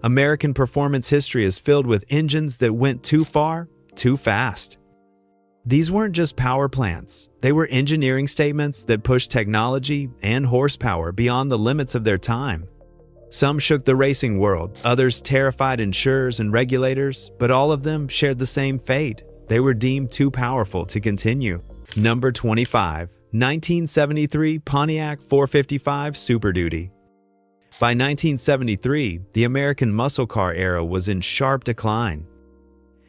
American performance history is filled with engines that went too far, too fast. These weren't just power plants. They were engineering statements that pushed technology and horsepower beyond the limits of their time. Some shook the racing world, others terrified insurers and regulators, but all of them shared the same fate. They were deemed too powerful to continue. Number 25. 1973 Pontiac 455 Super Duty. By 1973, the American muscle car era was in sharp decline.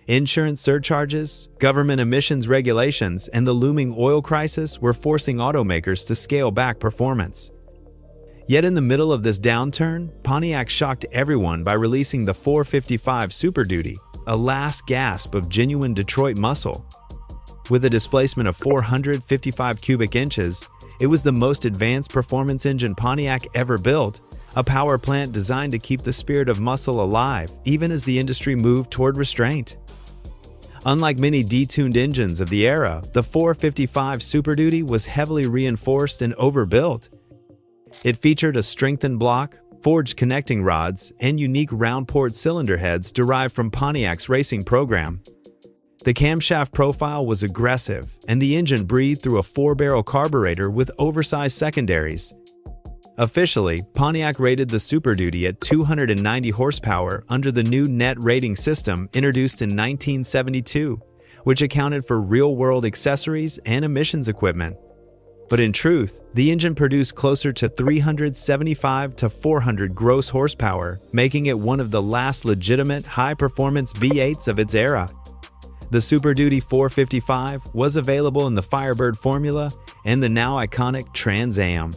Insurance surcharges, government emissions regulations, and the looming oil crisis were forcing automakers to scale back performance. Yet in the middle of this downturn, Pontiac shocked everyone by releasing the 455 Super Duty, a last gasp of genuine Detroit muscle. With a displacement of 455 cubic inches, it was the most advanced performance engine Pontiac ever built, a power plant designed to keep the spirit of muscle alive even as the industry moved toward restraint. Unlike many detuned engines of the era, the 455 Super Duty was heavily reinforced and overbuilt. It featured a strengthened block, forged connecting rods, and unique round-port cylinder heads derived from Pontiac's racing program. The camshaft profile was aggressive, and the engine breathed through a 4-barrel carburetor with oversized secondaries. Officially, Pontiac rated the Super Duty at 290 horsepower under the new net rating system introduced in 1972, which accounted for real-world accessories and emissions equipment. But in truth, the engine produced closer to 375 to 400 gross horsepower, making it one of the last legitimate high-performance V8s of its era. The Super Duty 455 was available in the Firebird formula and the now iconic Trans Am.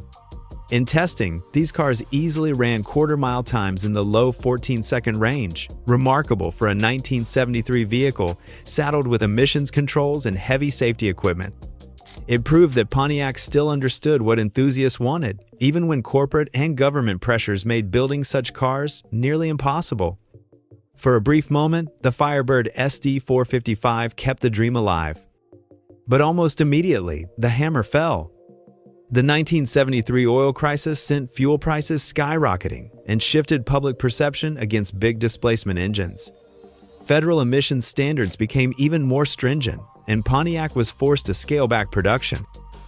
In testing, these cars easily ran quarter-mile times in the low 14-second range, remarkable for a 1973 vehicle saddled with emissions controls and heavy safety equipment. It proved that Pontiac still understood what enthusiasts wanted, even when corporate and government pressures made building such cars nearly impossible. For a brief moment, the Firebird SD 455 kept the dream alive. But almost immediately, the hammer fell. The 1973 oil crisis sent fuel prices skyrocketing and shifted public perception against big displacement engines. Federal emissions standards became even more stringent, and Pontiac was forced to scale back production.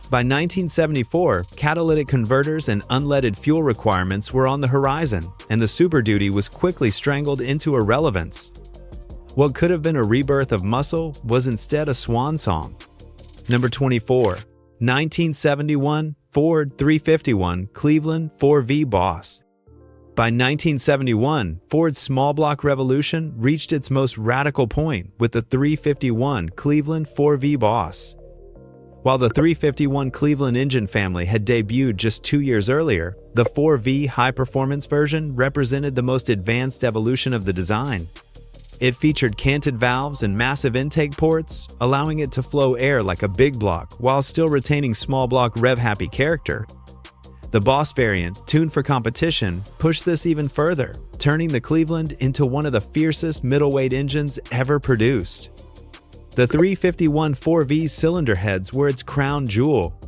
By 1974, catalytic converters and unleaded fuel requirements were on the horizon, and the Super Duty was quickly strangled into irrelevance. What could have been a rebirth of muscle was instead a swan song. Number 24. 1971 Ford 351 Cleveland 4V Boss. By 1971, Ford's small block revolution reached its most radical point with the 351 Cleveland 4V Boss. While the 351 Cleveland engine family had debuted just 2 years earlier, the 4V high-performance version represented the most advanced evolution of the design. It featured canted valves and massive intake ports, allowing it to flow air like a big block while still retaining small block rev-happy character. The Boss variant, tuned for competition, pushed this even further, turning the Cleveland into one of the fiercest middleweight engines ever produced. The 351 4V cylinder heads were its crown jewel.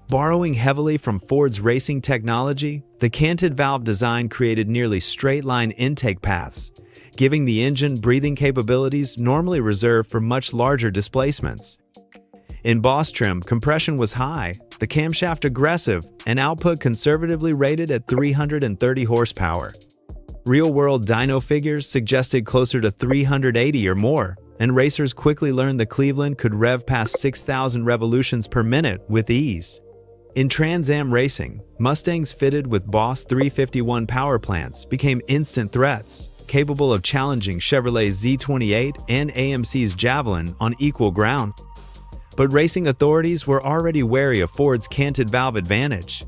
Borrowing heavily from Ford's racing technology, the canted valve design created nearly straight-line intake paths, giving the engine breathing capabilities normally reserved for much larger displacements. In Boss trim, compression was high, the camshaft aggressive, and output conservatively rated at 330 horsepower. Real-world dyno figures suggested closer to 380 or more, and racers quickly learned the Cleveland could rev past 6,000 revolutions per minute with ease. In Trans Am racing, Mustangs fitted with Boss 351 power plants became instant threats, capable of challenging Chevrolet's Z28 and AMC's Javelin on equal ground. But racing authorities were already wary of Ford's canted valve advantage.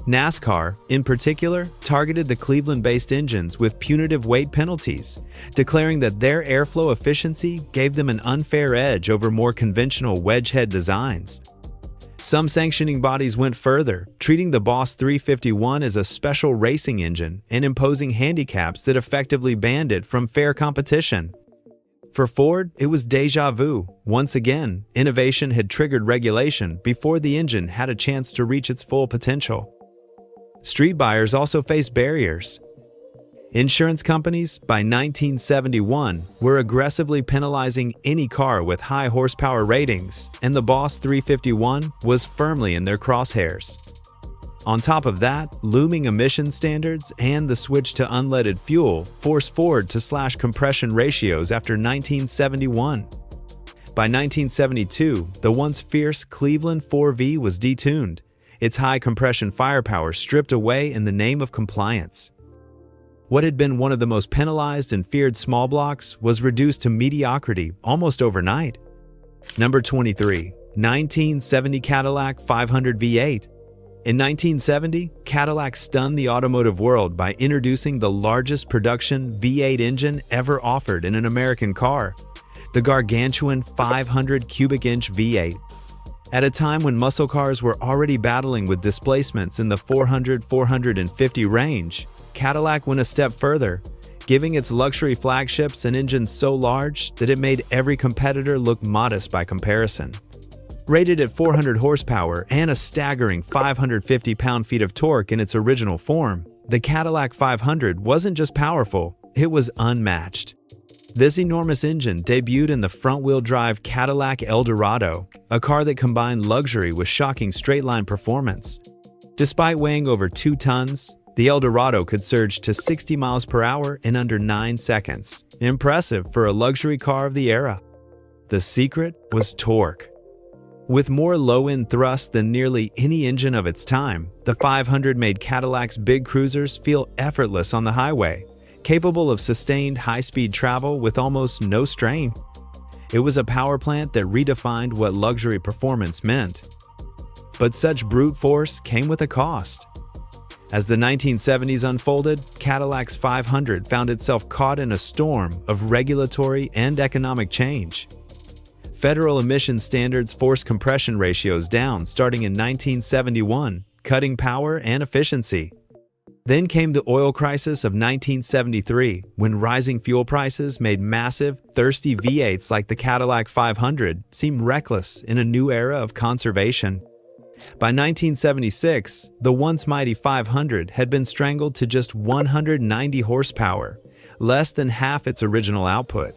NASCAR, in particular, targeted the Cleveland-based engines with punitive weight penalties, declaring that their airflow efficiency gave them an unfair edge over more conventional wedge-head designs. Some sanctioning bodies went further, treating the Boss 351 as a special racing engine and imposing handicaps that effectively banned it from fair competition. For Ford, it was déjà vu. Once again, innovation had triggered regulation before the engine had a chance to reach its full potential. Street buyers also faced barriers. Insurance companies, by 1971, were aggressively penalizing any car with high horsepower ratings, and the Boss 351 was firmly in their crosshairs. On top of that, looming emission standards and the switch to unleaded fuel forced Ford to slash compression ratios after 1971. By 1972, the once fierce Cleveland 4V was detuned, its high compression firepower stripped away in the name of compliance. What had been one of the most penalized and feared small blocks was reduced to mediocrity almost overnight. Number 23. 1970 Cadillac 500 V8. In 1970, Cadillac stunned the automotive world by introducing the largest production V8 engine ever offered in an American car, the gargantuan 500 cubic inch V8. At a time when muscle cars were already battling with displacements in the 400-450 range, Cadillac went a step further, giving its luxury flagships an engine so large that it made every competitor look modest by comparison. Rated at 400 horsepower and a staggering 550 pound-feet of torque in its original form, the Cadillac 500 wasn't just powerful, it was unmatched. This enormous engine debuted in the front-wheel drive Cadillac Eldorado, a car that combined luxury with shocking straight-line performance. Despite weighing over 2 tons, the Eldorado could surge to 60 miles per hour in under 9 seconds. Impressive for a luxury car of the era. The secret was torque. With more low-end thrust than nearly any engine of its time, the 500 made Cadillac's big cruisers feel effortless on the highway, capable of sustained high-speed travel with almost no strain. It was a power plant that redefined what luxury performance meant. But such brute force came with a cost. As the 1970s unfolded, Cadillac's 500 found itself caught in a storm of regulatory and economic change. Federal emission standards forced compression ratios down starting in 1971, cutting power and efficiency. Then came the oil crisis of 1973, when rising fuel prices made massive, thirsty V8s like the Cadillac 500 seem reckless in a new era of conservation. By 1976, the once mighty 500 had been strangled to just 190 horsepower, less than half its original output.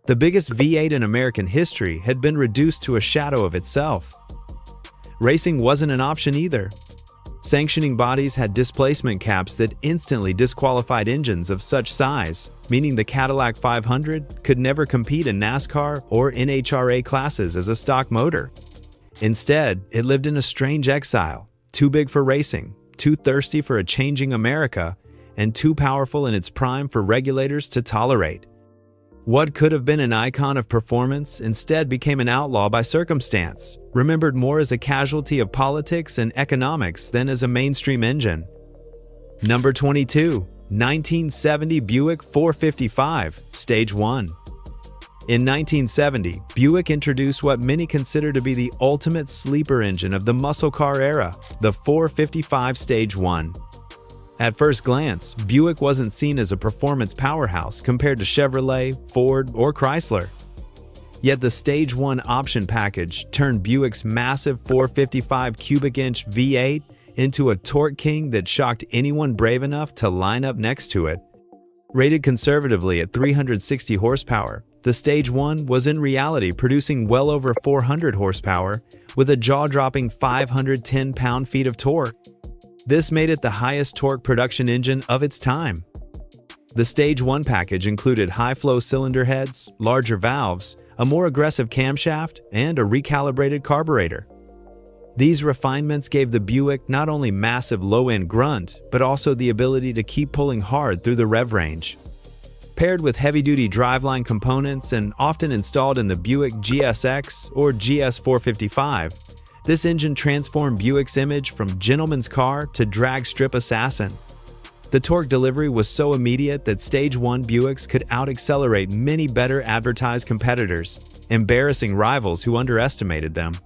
The biggest V8 in American history had been reduced to a shadow of itself. Racing wasn't an option either. Sanctioning bodies had displacement caps that instantly disqualified engines of such size, meaning the Cadillac 500 could never compete in NASCAR or NHRA classes as a stock motor. Instead, it lived in a strange exile, too big for racing, too thirsty for a changing America, and too powerful in its prime for regulators to tolerate. What could have been an icon of performance instead became an outlaw by circumstance, remembered more as a casualty of politics and economics than as a mainstream engine. Number 22. 1970 Buick 455, Stage 1. In 1970, Buick introduced what many consider to be the ultimate sleeper engine of the muscle car era, the 455 Stage 1. At first glance, Buick wasn't seen as a performance powerhouse compared to Chevrolet, Ford, or Chrysler. Yet the Stage 1 option package turned Buick's massive 455 cubic inch V8 into a torque king that shocked anyone brave enough to line up next to it. Rated conservatively at 360 horsepower, the Stage 1 was in reality producing well over 400 horsepower with a jaw-dropping 510 pound-feet of torque. This made it the highest torque production engine of its time. The Stage 1 package included high-flow cylinder heads, larger valves, a more aggressive camshaft, and a recalibrated carburetor. These refinements gave the Buick not only massive low-end grunt, but also the ability to keep pulling hard through the rev range. Paired with heavy-duty driveline components and often installed in the Buick GSX or GS455, this engine transformed Buick's image from gentleman's car to drag strip assassin. The torque delivery was so immediate that Stage 1 Buicks could out-accelerate many better advertised competitors, embarrassing rivals who underestimated them.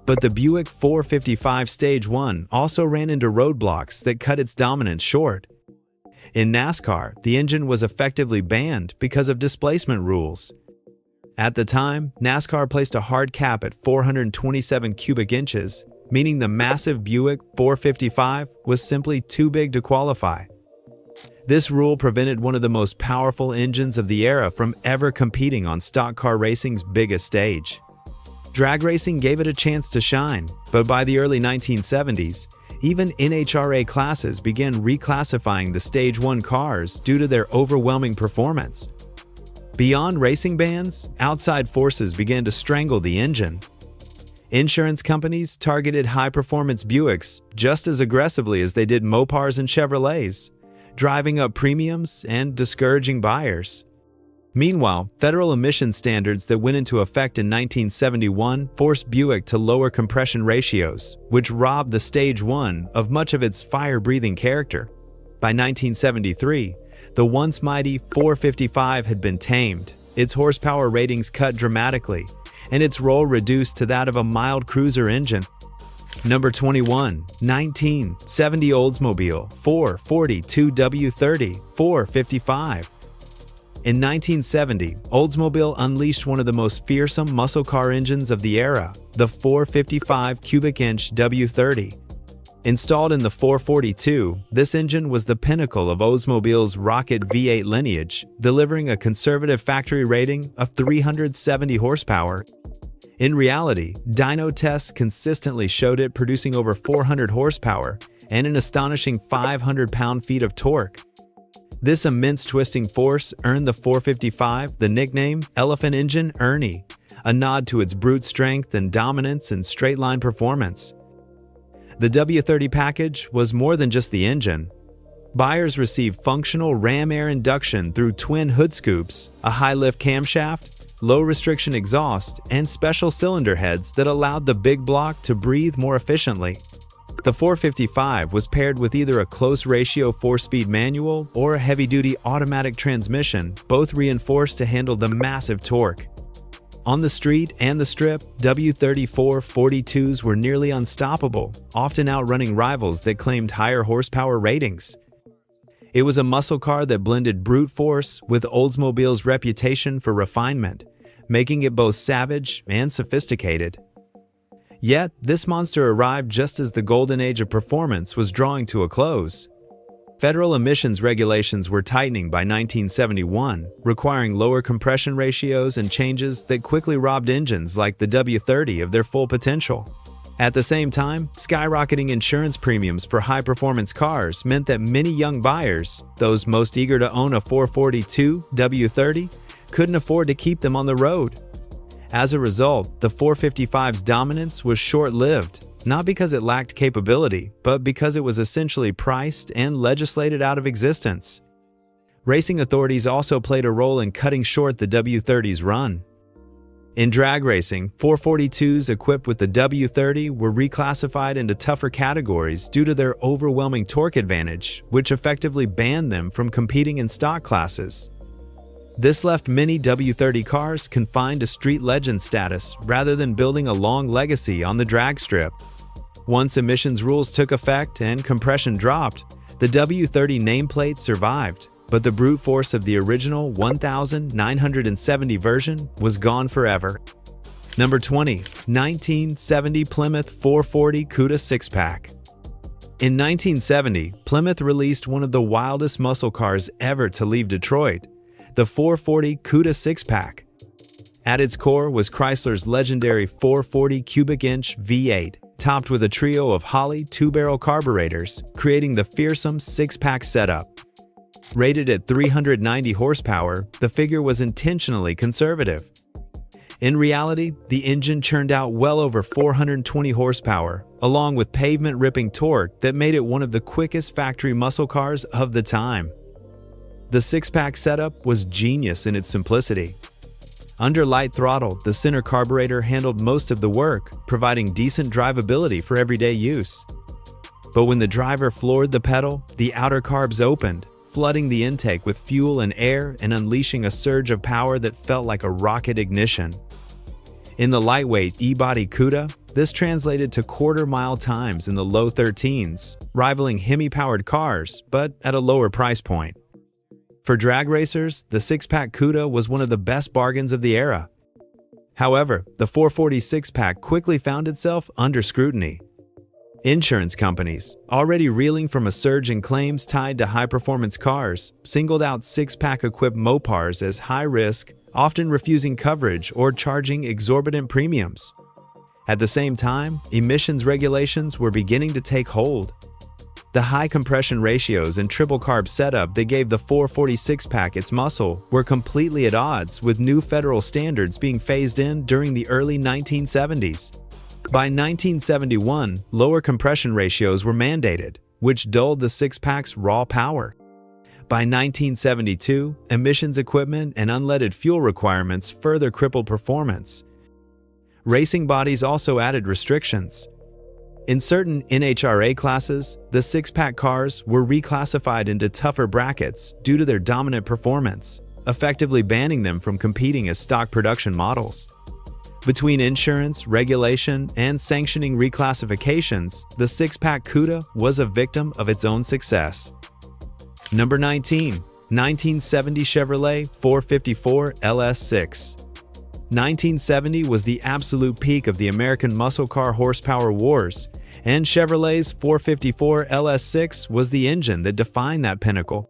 But the Buick 455 Stage 1 also ran into roadblocks that cut its dominance short. In NASCAR, the engine was effectively banned because of displacement rules. At the time, NASCAR placed a hard cap at 427 cubic inches, meaning the massive Buick 455 was simply too big to qualify. This rule prevented one of the most powerful engines of the era from ever competing on stock car racing's biggest stage. Drag racing gave it a chance to shine, but by the early 1970s, even NHRA classes began reclassifying the Stage 1 cars due to their overwhelming performance. Beyond racing bans, outside forces began to strangle the engine. Insurance companies targeted high-performance Buicks just as aggressively as they did Mopars and Chevrolets, driving up premiums and discouraging buyers. Meanwhile, federal emission standards that went into effect in 1971 forced Buick to lower compression ratios, which robbed the Stage 1 of much of its fire-breathing character. By 1973, the once mighty 455 had been tamed, its horsepower ratings cut dramatically, and its role reduced to that of a mild cruiser engine. Number 21. 1970 Oldsmobile 442 W30 455. In 1970, Oldsmobile unleashed one of the most fearsome muscle car engines of the era, the 455 cubic inch W30. Installed in the 442, this engine was the pinnacle of Oldsmobile's rocket V8 lineage, delivering a conservative factory rating of 370 horsepower. In reality, dyno tests consistently showed it producing over 400 horsepower and an astonishing 500 pound-feet of torque. This immense twisting force earned the 455 the nickname Elephant Engine Ernie, a nod to its brute strength and dominance in straight-line performance. The W30 package was more than just the engine. Buyers received functional ram air induction through twin hood scoops, a high-lift camshaft, low-restriction exhaust, and special cylinder heads that allowed the big block to breathe more efficiently. The 455 was paired with either a close-ratio 4-speed manual or a heavy-duty automatic transmission, both reinforced to handle the massive torque. On the street and the strip, W30 442s were nearly unstoppable, often outrunning rivals that claimed higher horsepower ratings. It was a muscle car that blended brute force with Oldsmobile's reputation for refinement, making it both savage and sophisticated. Yet, this monster arrived just as the golden age of performance was drawing to a close. Federal emissions regulations were tightening by 1971, requiring lower compression ratios and changes that quickly robbed engines like the W30 of their full potential. At the same time, skyrocketing insurance premiums for high-performance cars meant that many young buyers, those most eager to own a 442 W30, couldn't afford to keep them on the road. As a result, the 455's dominance was short-lived, not because it lacked capability, but because it was essentially priced and legislated out of existence. Racing authorities also played a role in cutting short the W30's run. In drag racing, 442s equipped with the W30 were reclassified into tougher categories due to their overwhelming torque advantage, which effectively banned them from competing in stock classes. This left many W30 cars confined to street legend status rather than building a long legacy on the drag strip. Once emissions rules took effect and compression dropped, the W30 nameplate survived, but the brute force of the original 1970 version was gone forever. Number 20. 1970 Plymouth 440 CUDA 6-pack. In 1970, Plymouth released one of the wildest muscle cars ever to leave Detroit, the 440 CUDA 6-pack. At its core was Chrysler's legendary 440 cubic inch V8, topped with a trio of Holley 2-barrel carburetors, creating the fearsome 6-pack setup. Rated at 390 horsepower, the figure was intentionally conservative. In reality, the engine churned out well over 420 horsepower, along with pavement-ripping torque that made it one of the quickest factory muscle cars of the time. The 6-pack setup was genius in its simplicity. Under light throttle, the center carburetor handled most of the work, providing decent drivability for everyday use. But when the driver floored the pedal, the outer carbs opened, flooding the intake with fuel and air and unleashing a surge of power that felt like a rocket ignition. In the lightweight E-body CUDA, this translated to quarter-mile times in the low 13s, rivaling Hemi-powered cars, but at a lower price point. For drag racers, the 6-pack CUDA was one of the best bargains of the era. However, the 440 6-pack quickly found itself under scrutiny. Insurance companies, already reeling from a surge in claims tied to high-performance cars, singled out six-pack equipped Mopars as high-risk, often refusing coverage or charging exorbitant premiums. At the same time, emissions regulations were beginning to take hold. The high compression ratios and triple carb setup that gave the 446-pack its muscle were completely at odds with new federal standards being phased in during the early 1970s. By 1971, lower compression ratios were mandated, which dulled the six-pack's raw power. By 1972, emissions equipment and unleaded fuel requirements further crippled performance. Racing bodies also added restrictions. In certain NHRA classes, the six-pack cars were reclassified into tougher brackets due to their dominant performance, effectively banning them from competing as stock production models. Between insurance, regulation, and sanctioning reclassifications, the six-pack CUDA was a victim of its own success. Number 19. 1970 Chevrolet 454 LS6. 1970 was the absolute peak of the American muscle car horsepower wars, and Chevrolet's 454 LS6 was the engine that defined that pinnacle.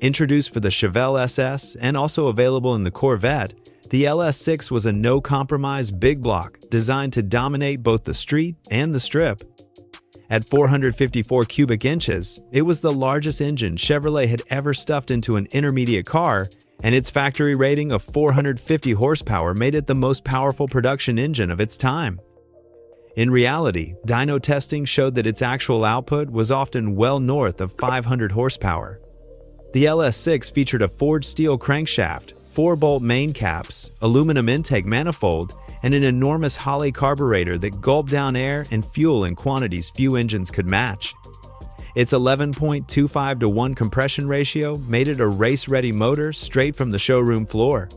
Introduced for the Chevelle SS and also available in the Corvette, the LS6 was a no-compromise big block designed to dominate both the street and the strip. At 454 cubic inches, it was the largest engine Chevrolet had ever stuffed into an intermediate car, and its factory rating of 450 horsepower made it the most powerful production engine of its time. In reality, dyno testing showed that its actual output was often well north of 500 horsepower. The LS6 featured a forged steel crankshaft, 4-bolt main caps, aluminum intake manifold, and an enormous Holley carburetor that gulped down air and fuel in quantities few engines could match. Its 11.25-to-1 compression ratio made it a race-ready motor straight from the showroom floor.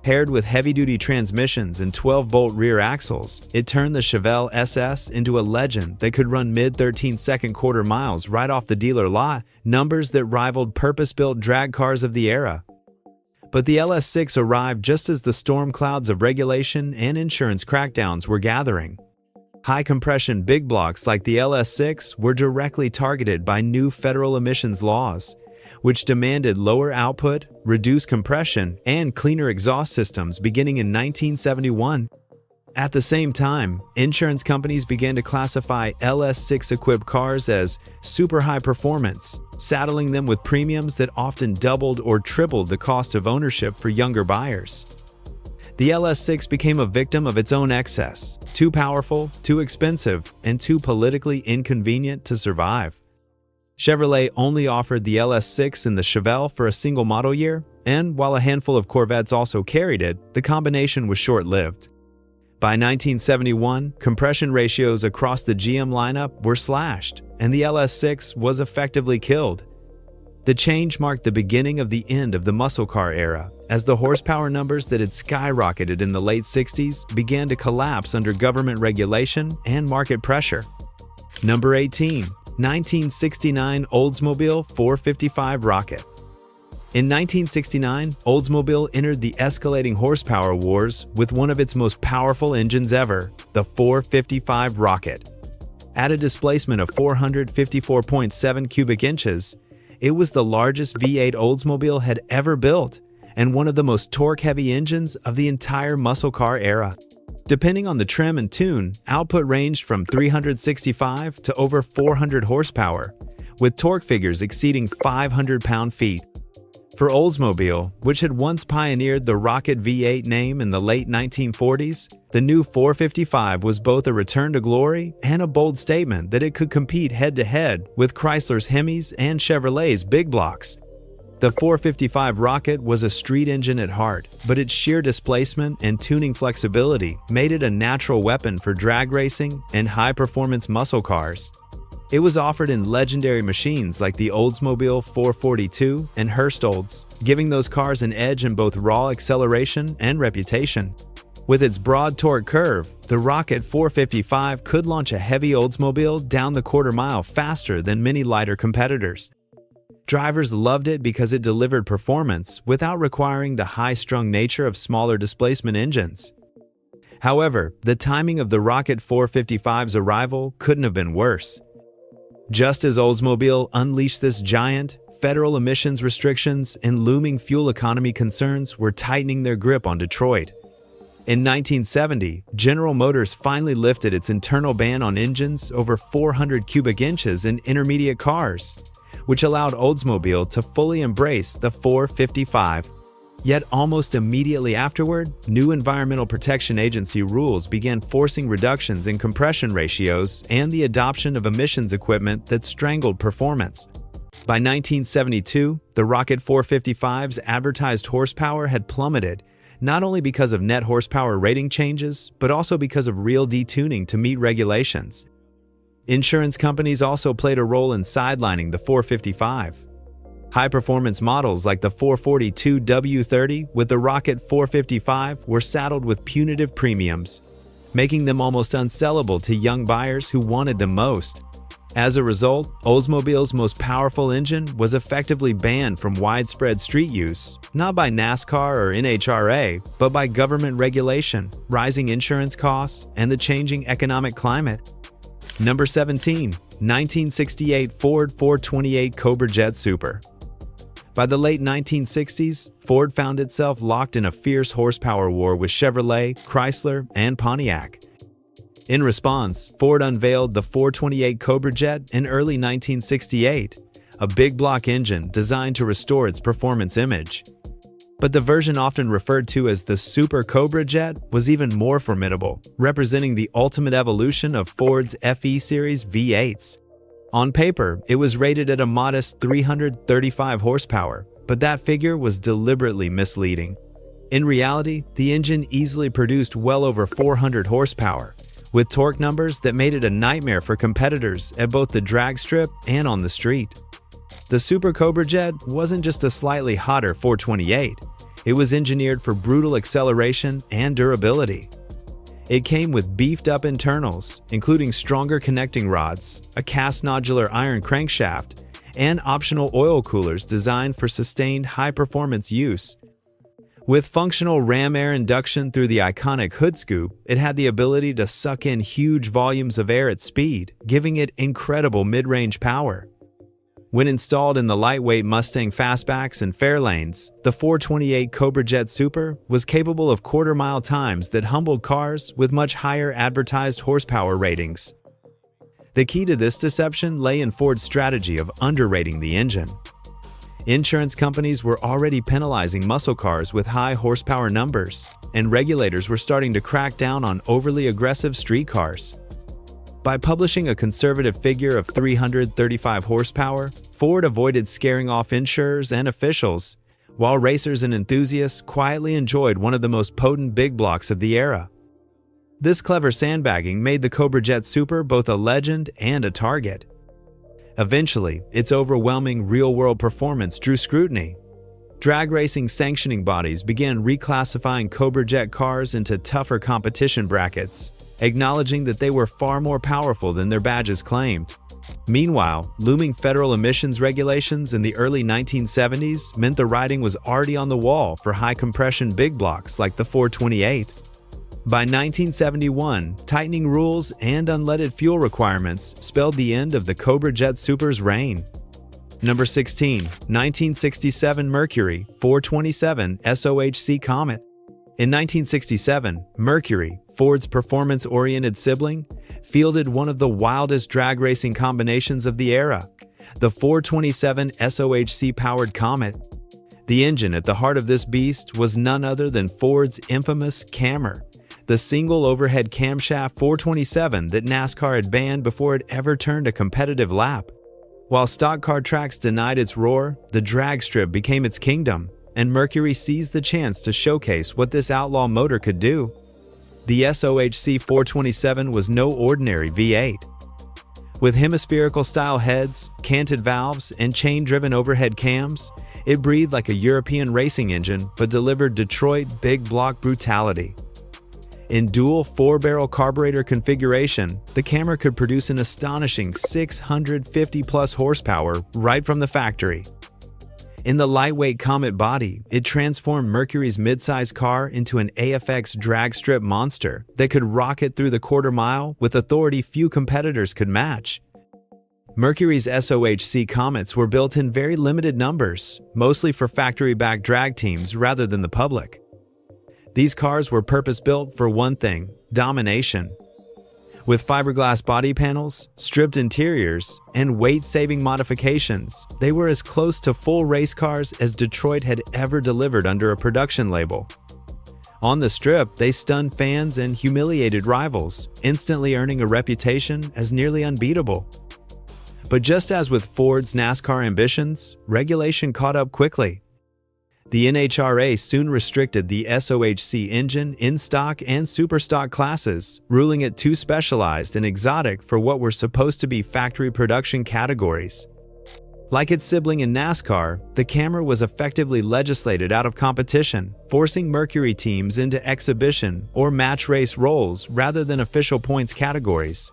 Paired with heavy-duty transmissions and 12-bolt rear axles, it turned the Chevelle SS into a legend that could run mid-13-second quarter miles right off the dealer lot, numbers that rivaled purpose-built drag cars of the era. But the LS6 arrived just as the storm clouds of regulation and insurance crackdowns were gathering. High-compression big blocks like the LS6 were directly targeted by new federal emissions laws, which demanded lower output, reduced compression, and cleaner exhaust systems beginning in 1971. At the same time, insurance companies began to classify LS6-equipped cars as super high performance, saddling them with premiums that often doubled or tripled the cost of ownership for younger buyers. The LS6 became a victim of its own excess, too powerful, too expensive, and too politically inconvenient to survive. Chevrolet only offered the LS6 in the Chevelle for a single model year, and while a handful of Corvettes also carried it, the combination was short-lived. By 1971, compression ratios across the GM lineup were slashed, and the LS6 was effectively killed. The change marked the beginning of the end of the muscle car era, as the horsepower numbers that had skyrocketed in the late 60s began to collapse under government regulation and market pressure. Number 18. 1969 Oldsmobile 455 Rocket. In 1969, Oldsmobile entered the escalating horsepower wars with one of its most powerful engines ever, the 455 Rocket. At a displacement of 454.7 cubic inches, it was the largest V8 Oldsmobile had ever built and one of the most torque-heavy engines of the entire muscle car era. Depending on the trim and tune, output ranged from 365 to over 400 horsepower, with torque figures exceeding 500 pound-feet. For Oldsmobile, which had once pioneered the Rocket V8 name in the late 1940s, the new 455 was both a return to glory and a bold statement that it could compete head-to-head with Chrysler's Hemis and Chevrolet's big blocks. The 455 Rocket was a street engine at heart, but its sheer displacement and tuning flexibility made it a natural weapon for drag racing and high-performance muscle cars. It was offered in legendary machines like the Oldsmobile 442 and Hurst Olds, giving those cars an edge in both raw acceleration and reputation. With its broad torque curve, the Rocket 455 could launch a heavy Oldsmobile down the quarter mile faster than many lighter competitors. Drivers loved it because it delivered performance without requiring the high-strung nature of smaller displacement engines. However, the timing of the Rocket 455's arrival couldn't have been worse. Just as Oldsmobile unleashed this giant, federal emissions restrictions and looming fuel economy concerns were tightening their grip on Detroit. In 1970, General Motors finally lifted its internal ban on engines over 400 cubic inches in intermediate cars, which allowed Oldsmobile to fully embrace the 455. Yet almost immediately afterward, new Environmental Protection Agency rules began forcing reductions in compression ratios and the adoption of emissions equipment that strangled performance. By 1972, the Rocket 455's advertised horsepower had plummeted, not only because of net horsepower rating changes, but also because of real detuning to meet regulations. Insurance companies also played a role in sidelining the 455. High-performance models like the 442W30 with the Rocket 455 were saddled with punitive premiums, making them almost unsellable to young buyers who wanted them most. As a result, Oldsmobile's most powerful engine was effectively banned from widespread street use, not by NASCAR or NHRA, but by government regulation, rising insurance costs, and the changing economic climate. Number 17. 1968 Ford 428 Cobra Jet Super. By the late 1960s, Ford found itself locked in a fierce horsepower war with Chevrolet, Chrysler, and Pontiac. In response, Ford unveiled the 428 Cobra Jet in early 1968, a big block engine designed to restore its performance image. But the version often referred to as the Super Cobra Jet was even more formidable, representing the ultimate evolution of Ford's FE Series V8s. On paper, it was rated at a modest 335 horsepower, but that figure was deliberately misleading. In reality, the engine easily produced well over 400 horsepower, with torque numbers that made it a nightmare for competitors at both the drag strip and on the street. The Super Cobra Jet wasn't just a slightly hotter 428, it was engineered for brutal acceleration and durability. It came with beefed-up internals, including stronger connecting rods, a cast nodular iron crankshaft, and optional oil coolers designed for sustained high-performance use. With functional ram air induction through the iconic hood scoop, it had the ability to suck in huge volumes of air at speed, giving it incredible mid-range power. When installed in the lightweight Mustang fastbacks and Fairlanes, the 428 Cobra Jet Super was capable of quarter-mile times that humbled cars with much higher advertised horsepower ratings. The key to this deception lay in Ford's strategy of underrating the engine. Insurance companies were already penalizing muscle cars with high horsepower numbers, and regulators were starting to crack down on overly aggressive street cars. By publishing a conservative figure of 335 horsepower, Ford avoided scaring off insurers and officials, while racers and enthusiasts quietly enjoyed one of the most potent big blocks of the era. This clever sandbagging made the Cobra Jet Super both a legend and a target. Eventually, its overwhelming real-world performance drew scrutiny. Drag racing sanctioning bodies began reclassifying Cobra Jet cars into tougher competition brackets, acknowledging that they were far more powerful than their badges claimed. Meanwhile, looming federal emissions regulations in the early 1970s meant the writing was already on the wall for high-compression big blocks like the 428. By 1971, tightening rules and unleaded fuel requirements spelled the end of the Cobra Jet Super's reign. Number 16. 1967 Mercury 427 SOHC Comet. In 1967, Mercury, Ford's performance-oriented sibling, fielded one of the wildest drag racing combinations of the era, the 427 SOHC-powered Comet. The engine at the heart of this beast was none other than Ford's infamous Cammer, the single overhead camshaft 427 that NASCAR had banned before it ever turned a competitive lap. While stock car tracks denied its roar, the drag strip became its kingdom, and Mercury seized the chance to showcase what this outlaw motor could do. The SOHC 427 was no ordinary V8. With hemispherical-style heads, canted valves, and chain-driven overhead cams, it breathed like a European racing engine but delivered Detroit big block brutality. In dual 4-barrel carburetor configuration, the Cammer could produce an astonishing 650-plus horsepower right from the factory. In the lightweight Comet body, it transformed Mercury's midsize car into an AFX drag strip monster that could rocket through the quarter mile with authority few competitors could match. Mercury's SOHC Comets were built in very limited numbers, mostly for factory-backed drag teams rather than the public. These cars were purpose-built for one thing: domination. With fiberglass body panels, stripped interiors, and weight-saving modifications, they were as close to full race cars as Detroit had ever delivered under a production label. On the strip, they stunned fans and humiliated rivals, instantly earning a reputation as nearly unbeatable. But just as with Ford's NASCAR ambitions, regulation caught up quickly. The NHRA soon restricted the SOHC engine in stock and superstock classes, ruling it too specialized and exotic for what were supposed to be factory production categories. Like its sibling in NASCAR, the Camry was effectively legislated out of competition, forcing Mercury teams into exhibition or match race roles rather than official points categories.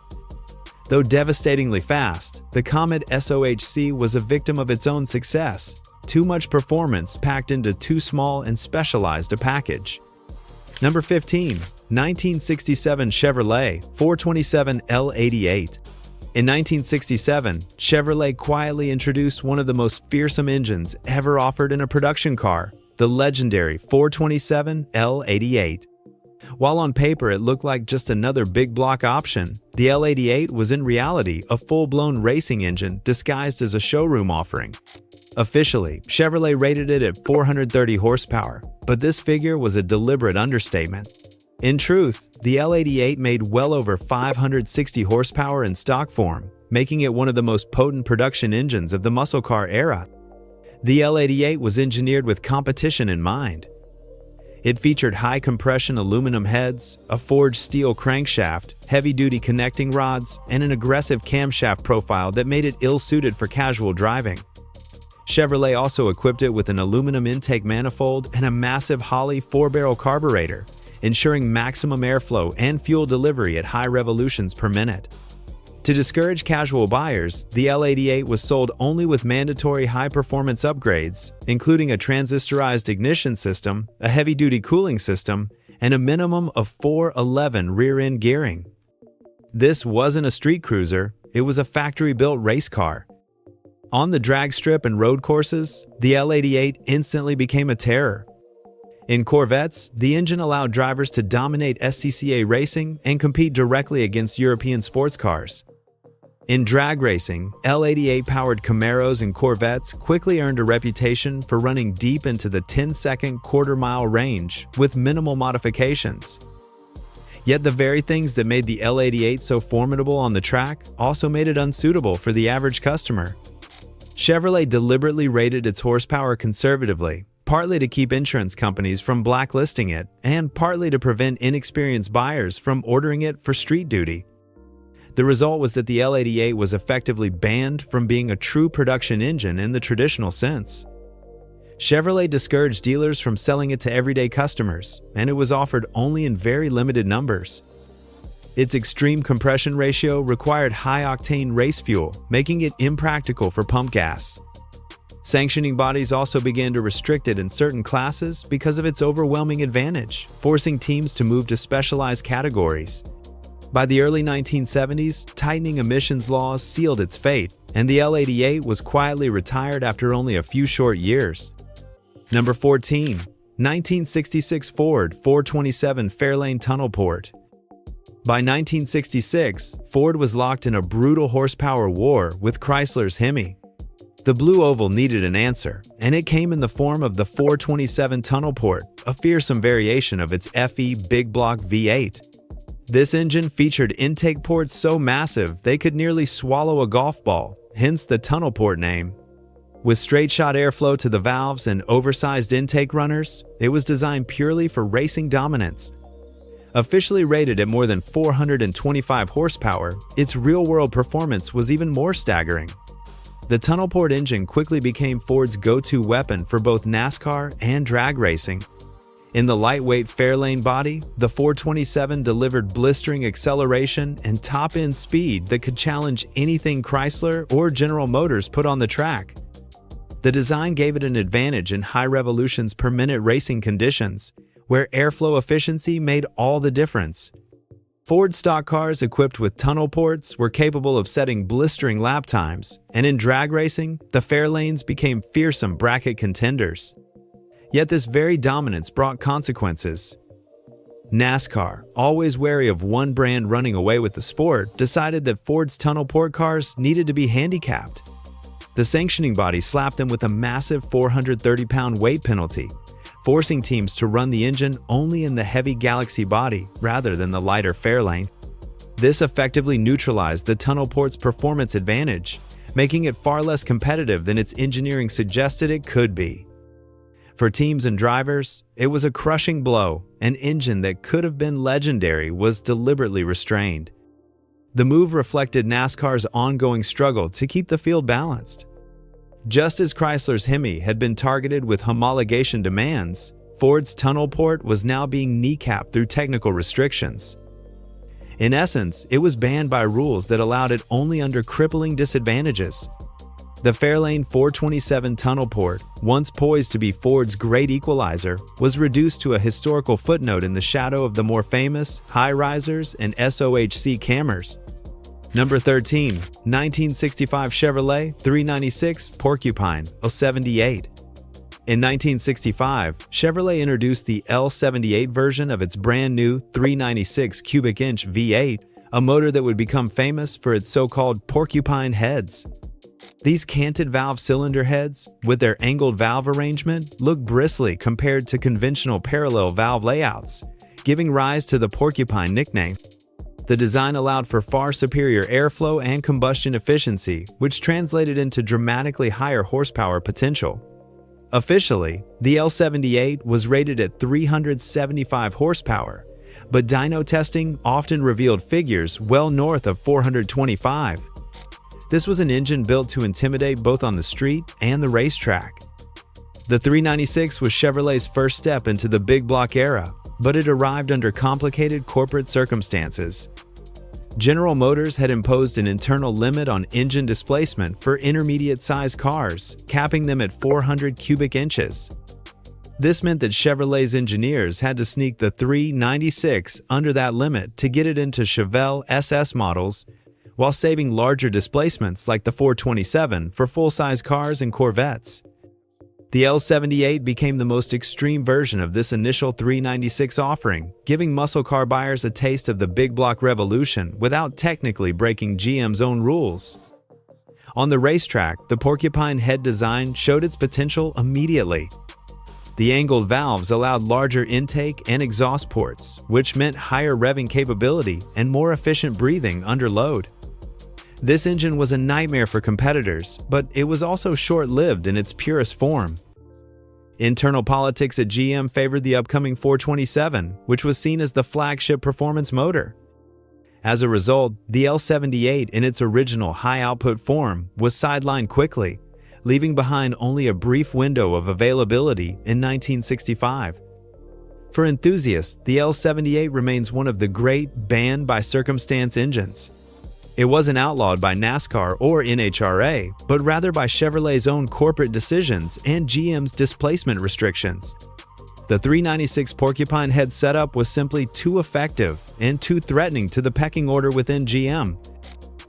Though devastatingly fast, the Comet SOHC was a victim of its own success. Too much performance packed into too small and specialized a package. Number 15. 1967 Chevrolet 427 L88. In 1967, Chevrolet quietly introduced one of the most fearsome engines ever offered in a production car, the legendary 427 L88. While on paper it looked like just another big block option, the L88 was in reality a full-blown racing engine disguised as a showroom offering. Officially, Chevrolet rated it at 430 horsepower, but this figure was a deliberate understatement. In truth, the L88 made well over 560 horsepower in stock form, making it one of the most potent production engines of the muscle car era. The L88 was engineered with competition in mind. It featured high-compression aluminum heads, a forged steel crankshaft, heavy-duty connecting rods, and an aggressive camshaft profile that made it ill-suited for casual driving. Chevrolet also equipped it with an aluminum intake manifold and a massive Holley 4-barrel carburetor, ensuring maximum airflow and fuel delivery at high revolutions per minute. To discourage casual buyers, the L88 was sold only with mandatory high-performance upgrades, including a transistorized ignition system, a heavy-duty cooling system, and a minimum of 411 rear-end gearing. This wasn't a street cruiser, it was a factory-built race car. On the drag strip and road courses, the L88 instantly became a terror. In Corvettes, the engine allowed drivers to dominate SCCA racing and compete directly against European sports cars. In drag racing, L88-powered Camaros and Corvettes quickly earned a reputation for running deep into the 10-second quarter-mile range with minimal modifications. Yet the very things that made the L88 so formidable on the track also made it unsuitable for the average customer. Chevrolet deliberately rated its horsepower conservatively, partly to keep insurance companies from blacklisting it, and partly to prevent inexperienced buyers from ordering it for street duty. The result was that the L88 was effectively banned from being a true production engine in the traditional sense. Chevrolet discouraged dealers from selling it to everyday customers, and it was offered only in very limited numbers. Its extreme compression ratio required high-octane race fuel, making it impractical for pump gas. Sanctioning bodies also began to restrict it in certain classes because of its overwhelming advantage, forcing teams to move to specialized categories. By the early 1970s, tightening emissions laws sealed its fate, and the L88 was quietly retired after only a few short years. Number 14. 1966 Ford 427 Fairlane Tunnel Port. By 1966, Ford was locked in a brutal horsepower war with Chrysler's Hemi. The Blue Oval needed an answer, and it came in the form of the 427 Tunnel Port, a fearsome variation of its FE big block V8. This engine featured intake ports so massive they could nearly swallow a golf ball, hence the tunnel port name. With straight-shot airflow to the valves and oversized intake runners, it was designed purely for racing dominance. Officially rated at more than 425 horsepower, its real-world performance was even more staggering. The tunnel port engine quickly became Ford's go-to weapon for both NASCAR and drag racing. In the lightweight Fairlane body, the 427 delivered blistering acceleration and top-end speed that could challenge anything Chrysler or General Motors put on the track. The The design gave it an advantage in high revolutions per minute racing conditions, where airflow efficiency made all the difference. Ford stock cars equipped with tunnel ports were capable of setting blistering lap times, and in drag racing, the Fairlanes became fearsome bracket contenders. Yet this very dominance brought consequences. NASCAR, always wary of one brand running away with the sport, decided that Ford's tunnel port cars needed to be handicapped. The sanctioning body slapped them with a massive 430-pound weight penalty, forcing teams to run the engine only in the heavy Galaxy body rather than the lighter Fairlane. This effectively neutralized the tunnel port's performance advantage, making it far less competitive than its engineering suggested it could be. For teams and drivers, it was a crushing blow. An engine that could have been legendary was deliberately restrained. The move reflected NASCAR's ongoing struggle to keep the field balanced. Just as Chrysler's Hemi had been targeted with homologation demands, Ford's tunnel port was now being kneecapped through technical restrictions. In essence, it was banned by rules that allowed it only under crippling disadvantages. The Fairlane 427 tunnel port, once poised to be Ford's great equalizer, was reduced to a historical footnote in the shadow of the more famous high-risers and SOHC cammers. Number 13. 1965 Chevrolet 396 Porcupine L78. In 1965, Chevrolet introduced the L78 version of its brand new 396 cubic inch V8, a motor that would become famous for its so-called porcupine heads. These canted valve cylinder heads, with their angled valve arrangement, look bristly compared to conventional parallel valve layouts, giving rise to the porcupine nickname. The design allowed for far superior airflow and combustion efficiency, which translated into dramatically higher horsepower potential. Officially, the L78 was rated at 375 horsepower, but dyno testing often revealed figures well north of 425. This was an engine built to intimidate both on the street and the racetrack. The 396 was Chevrolet's first step into the big block era, but it arrived under complicated corporate circumstances. General Motors had imposed an internal limit on engine displacement for intermediate-sized cars, capping them at 400 cubic inches. This meant that Chevrolet's engineers had to sneak the 396 under that limit to get it into Chevelle SS models, while saving larger displacements like the 427 for full-size cars and Corvettes. The L78 became the most extreme version of this initial 396 offering, giving muscle car buyers a taste of the big block revolution without technically breaking GM's own rules. On the racetrack, the porcupine head design showed its potential immediately. The angled valves allowed larger intake and exhaust ports, which meant higher revving capability and more efficient breathing under load. This engine was a nightmare for competitors, but it was also short-lived in its purest form. Internal politics at GM favored the upcoming 427, which was seen as the flagship performance motor. As a result, the L78 in its original high-output form was sidelined quickly, leaving behind only a brief window of availability in 1965. For enthusiasts, the L78 remains one of the great banned-by-circumstance engines. It wasn't outlawed by NASCAR or NHRA, but rather by Chevrolet's own corporate decisions and GM's displacement restrictions. The 396 Porcupine head setup was simply too effective and too threatening to the pecking order within GM.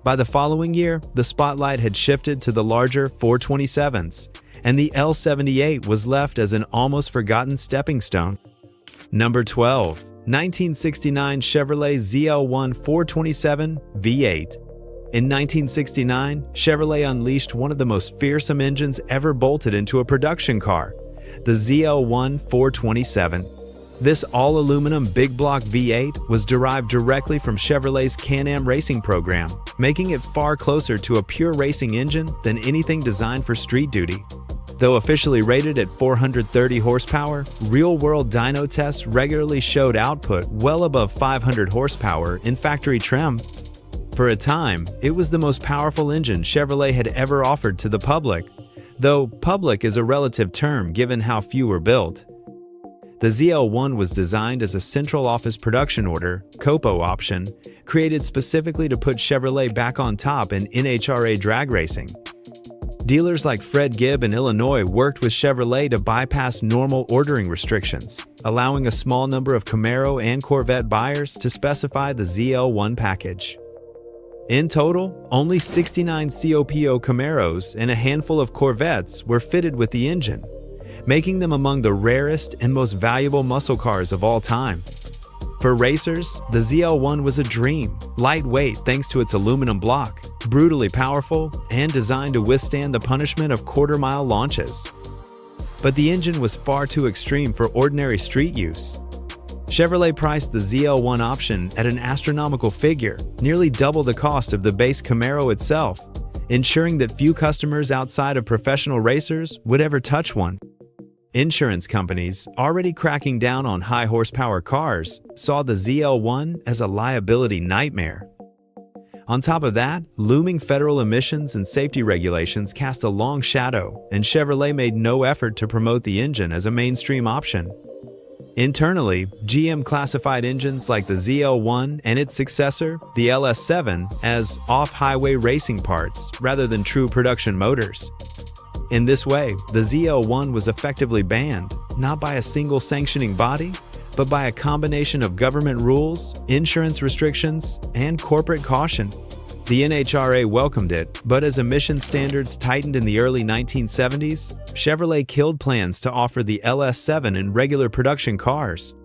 By the following year, the spotlight had shifted to the larger 427s, and the L78 was left as an almost forgotten stepping stone. Number 12. 1969 Chevrolet ZL1 427 V8. In 1969, Chevrolet unleashed one of the most fearsome engines ever bolted into a production car, the ZL1 427. This all-aluminum big block V8 was derived directly from Chevrolet's Can-Am racing program, making it far closer to a pure racing engine than anything designed for street duty. Though officially rated at 430 horsepower, real-world dyno tests regularly showed output well above 500 horsepower in factory trim. For a time, it was the most powerful engine Chevrolet had ever offered to the public, though public is a relative term given how few were built. The ZL1 was designed as a central office production order (COPO) option, created specifically to put Chevrolet back on top in NHRA drag racing. Dealers like Fred Gibb in Illinois worked with Chevrolet to bypass normal ordering restrictions, allowing a small number of Camaro and Corvette buyers to specify the ZL1 package. In total, only 69 COPO Camaros and a handful of Corvettes were fitted with the engine, making them among the rarest and most valuable muscle cars of all time. For racers, the ZL1 was a dream, lightweight thanks to its aluminum block, brutally powerful, and designed to withstand the punishment of quarter-mile launches. But the engine was far too extreme for ordinary street use. Chevrolet priced the ZL1 option at an astronomical figure, nearly double the cost of the base Camaro itself, ensuring that few customers outside of professional racers would ever touch one. Insurance companies, already cracking down on high-horsepower cars, saw the ZL1 as a liability nightmare. On top of that, looming federal emissions and safety regulations cast a long shadow, and Chevrolet made no effort to promote the engine as a mainstream option. Internally, GM classified engines like the ZL1 and its successor, the LS7, as off-highway racing parts rather than true production motors. In this way, the ZL1 was effectively banned, not by a single sanctioning body, but by a combination of government rules, insurance restrictions, and corporate caution. The NHRA welcomed it, but as emission standards tightened in the early 1970s, Chevrolet killed plans to offer the LS7 in regular production cars.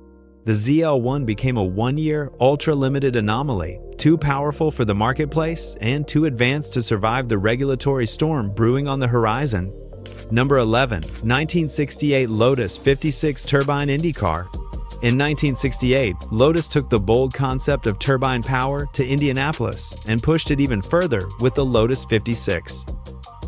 The ZL1 became a one-year, ultra-limited anomaly, too powerful for the marketplace and too advanced to survive the regulatory storm brewing on the horizon. Number 11. 1968 Lotus 56 Turbine Indy Car. In 1968, Lotus took the bold concept of turbine power to Indianapolis and pushed it even further with the Lotus 56.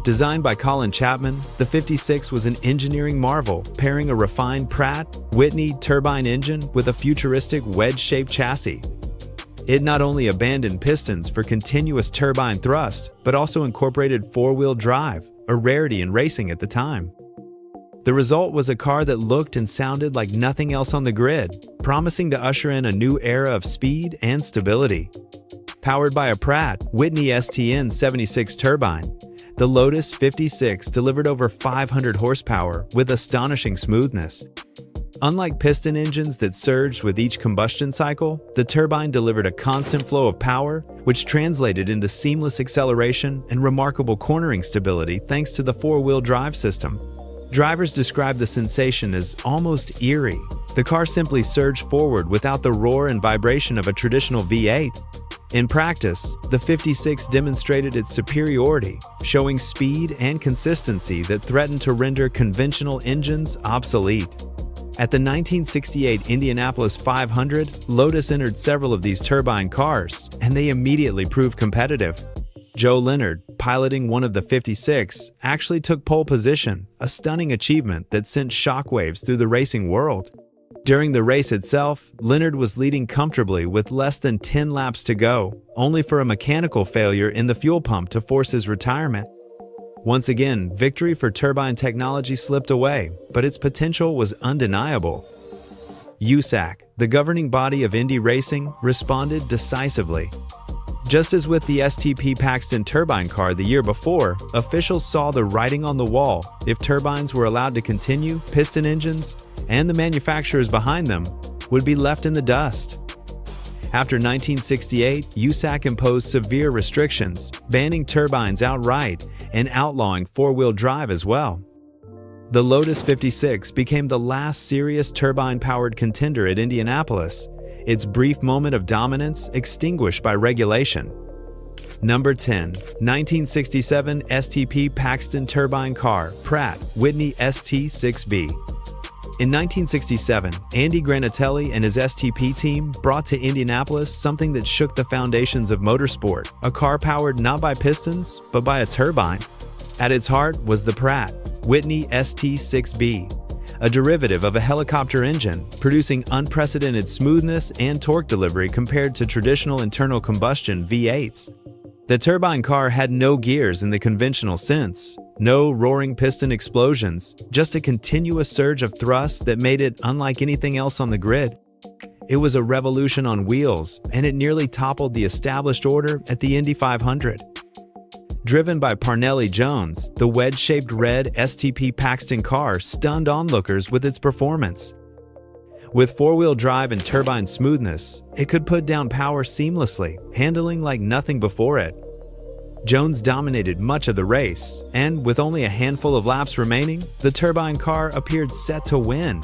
Designed by Colin Chapman, the 56 was an engineering marvel, pairing a refined Pratt Whitney turbine engine with a futuristic wedge-shaped chassis. It not only abandoned pistons for continuous turbine thrust, but also incorporated four-wheel drive, a rarity in racing at the time. The result was a car that looked and sounded like nothing else on the grid, promising to usher in a new era of speed and stability. Powered by a Pratt Whitney STN 76 turbine, the Lotus 56 delivered over 500 horsepower with astonishing smoothness. Unlike piston engines that surged with each combustion cycle, the turbine delivered a constant flow of power, which translated into seamless acceleration and remarkable cornering stability thanks to the four-wheel drive system. Drivers describe the sensation as almost eerie. The car simply surged forward without the roar and vibration of a traditional V8. In practice, the 56 demonstrated its superiority, showing speed and consistency that threatened to render conventional engines obsolete. At the 1968 Indianapolis 500, Lotus entered several of these turbine cars, and they immediately proved competitive. Joe Leonard, piloting one of the 56, actually took pole position, a stunning achievement that sent shockwaves through the racing world. During the race itself, Leonard was leading comfortably with less than 10 laps to go, only for a mechanical failure in the fuel pump to force his retirement. Once again, victory for turbine technology slipped away, but its potential was undeniable. USAC, the governing body of Indy racing, responded decisively. Just as with the STP Paxton turbine car the year before, officials saw the writing on the wall. If turbines were allowed to continue, piston engines, and the manufacturers behind them, would be left in the dust. After 1968, USAC imposed severe restrictions, banning turbines outright and outlawing four-wheel drive as well. The Lotus 56 became the last serious turbine-powered contender at Indianapolis, its brief moment of dominance extinguished by regulation. Number 10. 1967 STP Paxton Turbine Car, Pratt Whitney ST6B. In 1967, Andy Granatelli and his STP team brought to Indianapolis something that shook the foundations of motorsport, a car powered not by pistons, but by a turbine. At its heart was the Pratt Whitney ST6B, a derivative of a helicopter engine, producing unprecedented smoothness and torque delivery compared to traditional internal combustion V8s. The turbine car had no gears in the conventional sense, no roaring piston explosions, just a continuous surge of thrust that made it unlike anything else on the grid. It was a revolution on wheels, and it nearly toppled the established order at the Indy 500. Driven by Parnelli Jones, the wedge-shaped red STP Paxton car stunned onlookers with its performance. With four-wheel drive and turbine smoothness, it could put down power seamlessly, handling like nothing before it. Jones dominated much of the race, and with only a handful of laps remaining, the turbine car appeared set to win.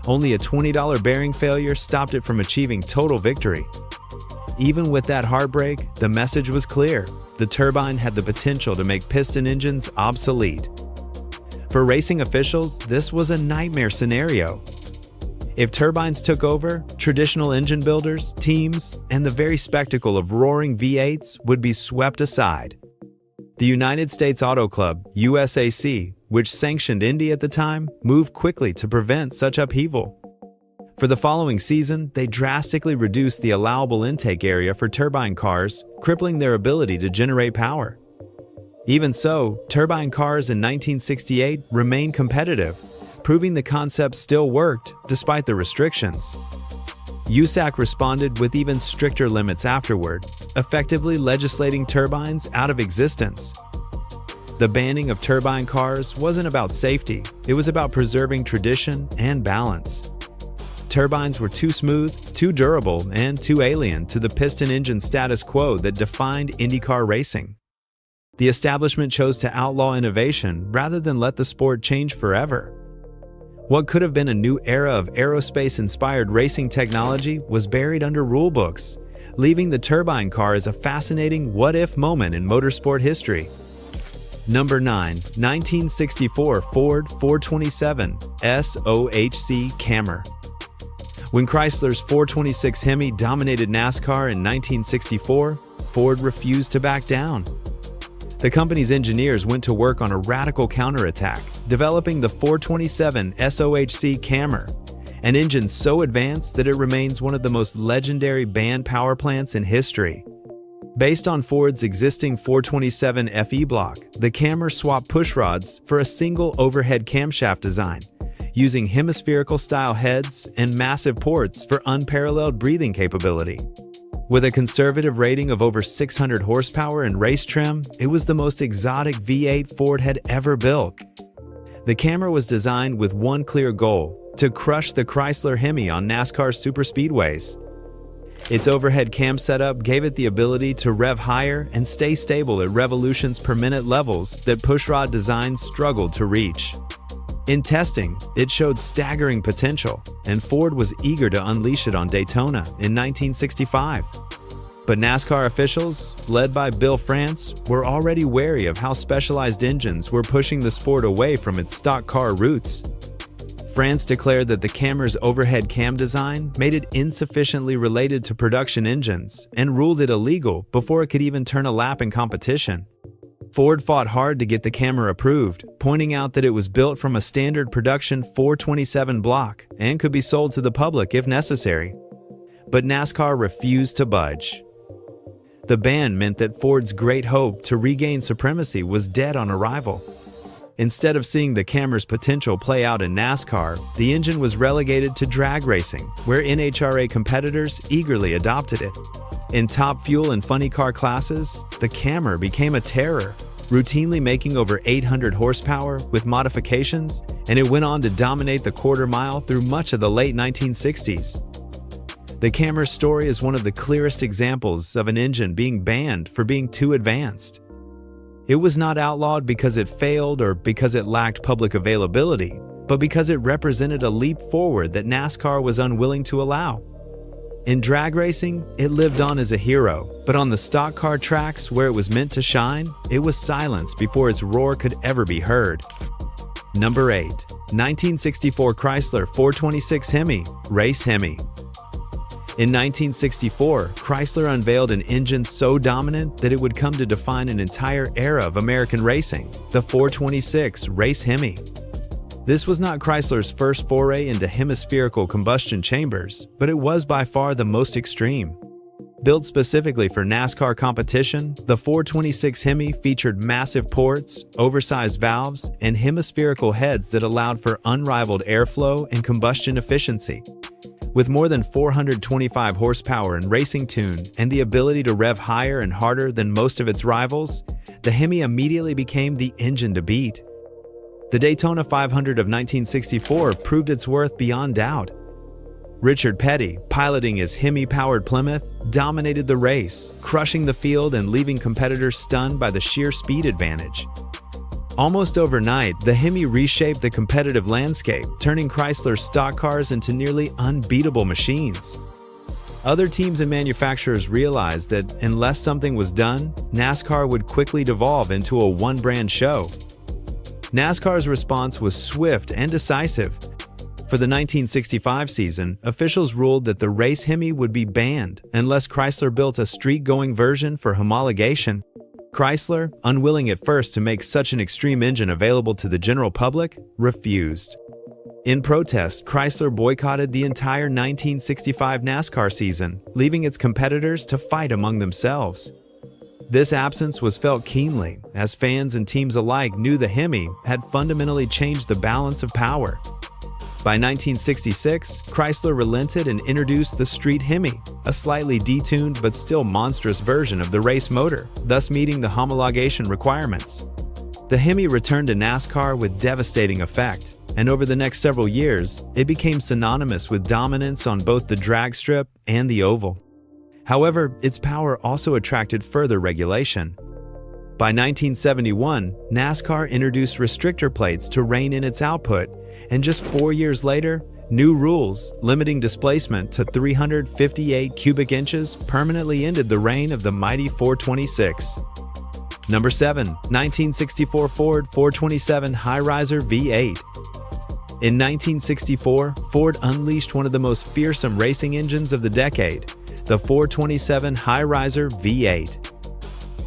Only a $20 bearing failure stopped it from achieving total victory. Even with that heartbreak, the message was clear. The turbine had the potential to make piston engines obsolete. For racing officials, this was a nightmare scenario. If turbines took over, traditional engine builders, teams, and the very spectacle of roaring V8s would be swept aside. The United States Auto Club, USAC, which sanctioned Indy at the time, moved quickly to prevent such upheaval. For the following season, they drastically reduced the allowable intake area for turbine cars, crippling their ability to generate power. Even so, turbine cars in 1968 remained competitive, proving the concept still worked despite the restrictions. USAC responded with even stricter limits afterward, effectively legislating turbines out of existence. The banning of turbine cars wasn't about safety, it was about preserving tradition and balance. Turbines were too smooth, too durable, and too alien to the piston engine status quo that defined IndyCar racing. The establishment chose to outlaw innovation rather than let the sport change forever. What could have been a new era of aerospace-inspired racing technology was buried under rulebooks, leaving the turbine car as a fascinating what-if moment in motorsport history. Number 9. 1964 Ford 427 SOHC Camry. When Chrysler's 426 Hemi dominated NASCAR in 1964, Ford refused to back down. The company's engineers went to work on a radical counterattack, developing the 427 SOHC Camry, an engine so advanced that it remains one of the most legendary band power plants in history. Based on Ford's existing 427 FE block, the Camry swapped pushrods for a single overhead camshaft design, using hemispherical-style heads and massive ports for unparalleled breathing capability. With a conservative rating of over 600 horsepower and race trim, it was the most exotic V8 Ford had ever built. The Camry was designed with one clear goal: to crush the Chrysler Hemi on NASCAR superspeedways. Its overhead cam setup gave it the ability to rev higher and stay stable at revolutions per minute levels that pushrod designs struggled to reach. In testing, it showed staggering potential, and Ford was eager to unleash it on Daytona in 1965. But NASCAR officials, led by Bill France, were already wary of how specialized engines were pushing the sport away from its stock car roots. France declared that the Camry's overhead cam design made it insufficiently related to production engines and ruled it illegal before it could even turn a lap in competition. Ford fought hard to get the Camry approved, pointing out that it was built from a standard production 427 block and could be sold to the public if necessary. But NASCAR refused to budge. The ban meant that Ford's great hope to regain supremacy was dead on arrival. Instead of seeing the Camry's potential play out in NASCAR, the engine was relegated to drag racing, where NHRA competitors eagerly adopted it. In top fuel and funny car classes, the Camry became a terror, routinely making over 800 horsepower with modifications, and it went on to dominate the quarter mile through much of the late 1960s. The Camry story is one of the clearest examples of an engine being banned for being too advanced. It was not outlawed because it failed or because it lacked public availability, but because it represented a leap forward that NASCAR was unwilling to allow. In drag racing, it lived on as a hero, but on the stock car tracks where it was meant to shine, it was silenced before its roar could ever be heard. Number 8. 1964 Chrysler 426 Hemi, Race Hemi. In 1964, Chrysler unveiled an engine so dominant that it would come to define an entire era of American racing, the 426 Race Hemi. This was not Chrysler's first foray into hemispherical combustion chambers, but it was by far the most extreme. Built specifically for NASCAR competition, the 426 Hemi featured massive ports, oversized valves, and hemispherical heads that allowed for unrivaled airflow and combustion efficiency. With more than 425 horsepower and racing tune and the ability to rev higher and harder than most of its rivals, the Hemi immediately became the engine to beat. The Daytona 500 of 1964 proved its worth beyond doubt. Richard Petty, piloting his Hemi-powered Plymouth, dominated the race, crushing the field and leaving competitors stunned by the sheer speed advantage. Almost overnight, the Hemi reshaped the competitive landscape, turning Chrysler's stock cars into nearly unbeatable machines. Other teams and manufacturers realized that unless something was done, NASCAR would quickly devolve into a one-brand show. NASCAR's response was swift and decisive. For the 1965 season, officials ruled that the race Hemi would be banned unless Chrysler built a street-going version for homologation. Chrysler, unwilling at first to make such an extreme engine available to the general public, refused. In protest, Chrysler boycotted the entire 1965 NASCAR season, leaving its competitors to fight among themselves. This absence was felt keenly, as fans and teams alike knew the Hemi had fundamentally changed the balance of power. By 1966, Chrysler relented and introduced the Street Hemi, a slightly detuned but still monstrous version of the race motor, thus meeting the homologation requirements. The Hemi returned to NASCAR with devastating effect, and over the next several years, it became synonymous with dominance on both the drag strip and the oval. However, its power also attracted further regulation. By 1971, NASCAR introduced restrictor plates to rein in its output, and just 4 years later, new rules limiting displacement to 358 cubic inches permanently ended the reign of the mighty 426. Number 7. 1964 Ford 427 High-Riser V8. In 1964, Ford unleashed one of the most fearsome racing engines of the decade, the 427 High-Riser V8.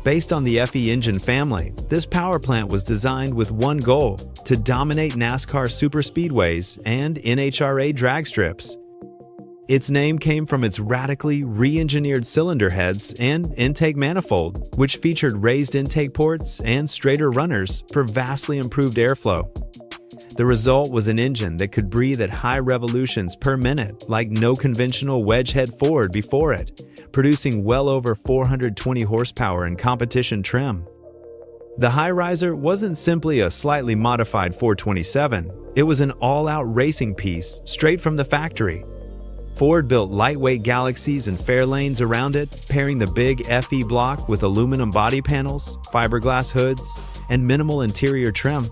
Based on the FE engine family, this power plant was designed with one goal: to dominate NASCAR superspeedways and NHRA drag strips. Its name came from its radically re-engineered cylinder heads and intake manifold, which featured raised intake ports and straighter runners for vastly improved airflow. The result was an engine that could breathe at high revolutions per minute like no conventional wedge-head Ford before it, producing well over 420 horsepower in competition trim. The High-Riser wasn't simply a slightly modified 427, it was an all-out racing piece straight from the factory. Ford built lightweight Galaxies and Fairlanes around it, pairing the big FE block with aluminum body panels, fiberglass hoods, and minimal interior trim.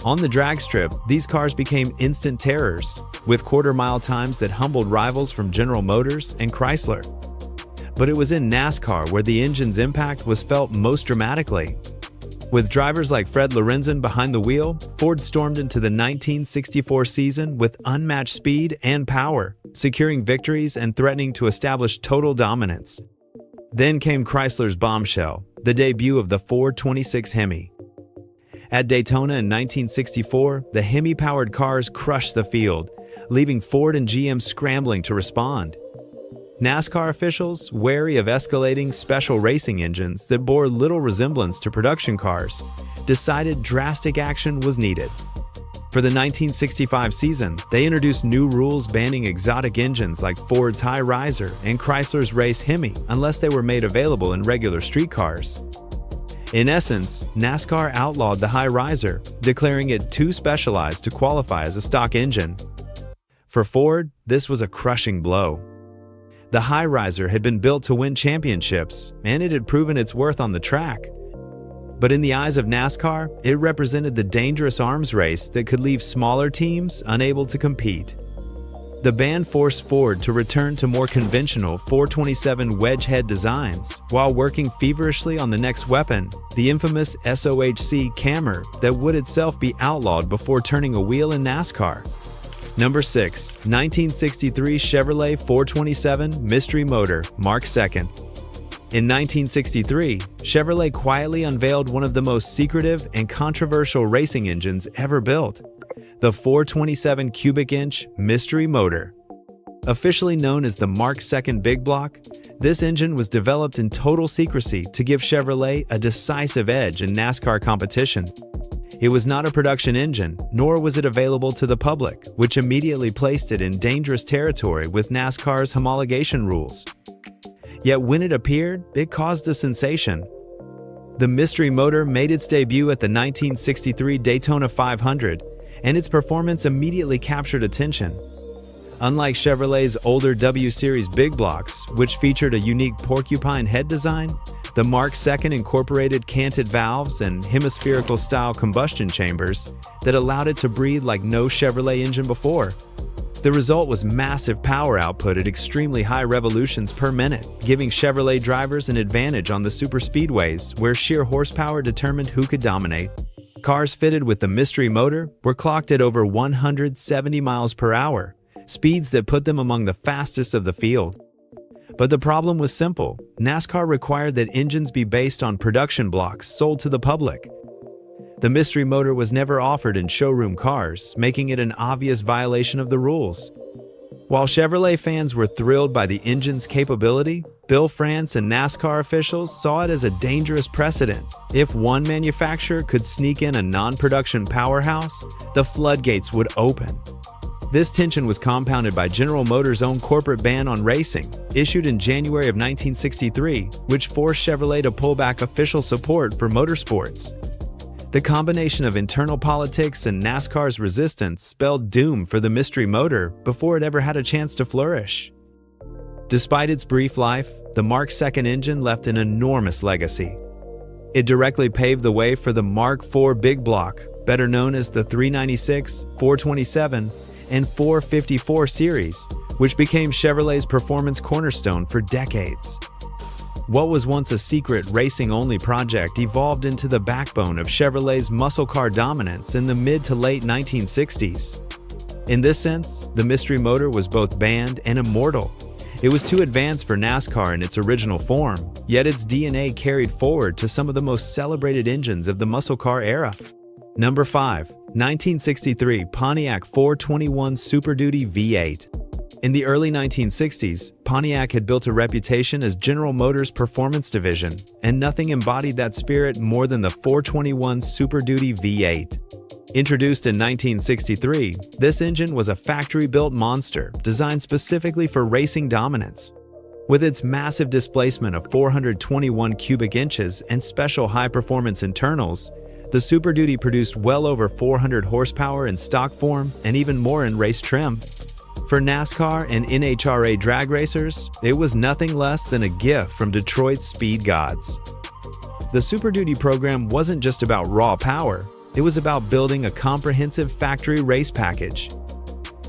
On the drag strip, these cars became instant terrors, with quarter-mile times that humbled rivals from General Motors and Chrysler. But it was in NASCAR where the engine's impact was felt most dramatically. With drivers like Fred Lorenzen behind the wheel, Ford stormed into the 1964 season with unmatched speed and power, securing victories and threatening to establish total dominance. Then came Chrysler's bombshell, the debut of the 426 Hemi. At Daytona in 1964, the Hemi-powered cars crushed the field, leaving Ford and GM scrambling to respond. NASCAR officials, wary of escalating special racing engines that bore little resemblance to production cars, decided drastic action was needed. For the 1965 season, they introduced new rules banning exotic engines like Ford's High-Riser and Chrysler's race Hemi unless they were made available in regular street cars. In essence, NASCAR outlawed the High-Riser, declaring it too specialized to qualify as a stock engine. For Ford, this was a crushing blow. The High-Riser had been built to win championships, and it had proven its worth on the track. But in the eyes of NASCAR, it represented the dangerous arms race that could leave smaller teams unable to compete. The ban forced Ford to return to more conventional 427 wedge-head designs, while working feverishly on the next weapon, the infamous SOHC Cammer that would itself be outlawed before turning a wheel in NASCAR. Number 6. 1963 Chevrolet 427 Mystery Motor, Mark II. In 1963, Chevrolet quietly unveiled one of the most secretive and controversial racing engines ever built, the 427 cubic inch Mystery Motor. Officially known as the Mark II Big Block, this engine was developed in total secrecy to give Chevrolet a decisive edge in NASCAR competition. It was not a production engine, nor was it available to the public, which immediately placed it in dangerous territory with NASCAR's homologation rules. Yet when it appeared, it caused a sensation. The mystery motor made its debut at the 1963 Daytona 500, and its performance immediately captured attention. Unlike Chevrolet's older W-Series big blocks, which featured a unique porcupine head design, the Mark II incorporated canted valves and hemispherical-style combustion chambers that allowed it to breathe like no Chevrolet engine before. The result was massive power output at extremely high revolutions per minute, giving Chevrolet drivers an advantage on the superspeedways where sheer horsepower determined who could dominate. Cars fitted with the mystery motor were clocked at over 170 miles per hour, speeds that put them among the fastest of the field. But the problem was simple. NASCAR required that engines be based on production blocks sold to the public. The mystery motor was never offered in showroom cars, making it an obvious violation of the rules. While Chevrolet fans were thrilled by the engine's capability, Bill France and NASCAR officials saw it as a dangerous precedent. If one manufacturer could sneak in a non-production powerhouse, the floodgates would open. This tension was compounded by General Motors' own corporate ban on racing, issued in January of 1963, which forced Chevrolet to pull back official support for motorsports. The combination of internal politics and NASCAR's resistance spelled doom for the mystery motor before it ever had a chance to flourish. Despite its brief life, the Mark II engine left an enormous legacy. It directly paved the way for the Mark IV big block, better known as the 396, 427, and 454 series, which became Chevrolet's performance cornerstone for decades. What was once a secret racing-only project evolved into the backbone of Chevrolet's muscle car dominance in the mid to late 1960s. In this sense, the mystery motor was both banned and immortal. It was too advanced for NASCAR in its original form, yet its DNA carried forward to some of the most celebrated engines of the muscle car era. Number 5. 1963 Pontiac 421 Super Duty V8. In the early 1960s, Pontiac had built a reputation as General Motors' performance division, and nothing embodied that spirit more than the 421 Super Duty V8. Introduced in 1963, this engine was a factory-built monster designed specifically for racing dominance. With its massive displacement of 421 cubic inches and special high-performance internals, the Super Duty produced well over 400 horsepower in stock form and even more in race trim. For NASCAR and NHRA drag racers, it was nothing less than a gift from Detroit's speed gods. The Super Duty program wasn't just about raw power, it was about building a comprehensive factory race package.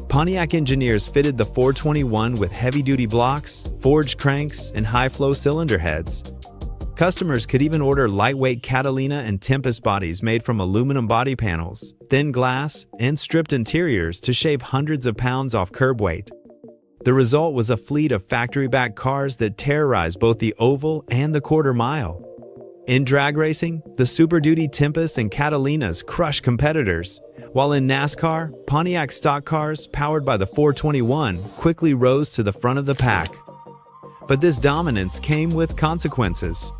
Pontiac engineers fitted the 421 with heavy-duty blocks, forged cranks, and high-flow cylinder heads. Customers could even order lightweight Catalina and Tempest bodies made from aluminum body panels, thin glass, and stripped interiors to shave hundreds of pounds off curb weight. The result was a fleet of factory-backed cars that terrorized both the oval and the quarter mile. In drag racing, the Super Duty Tempest and Catalinas crushed competitors, while in NASCAR, Pontiac stock cars powered by the 421 quickly rose to the front of the pack. But this dominance came with consequences.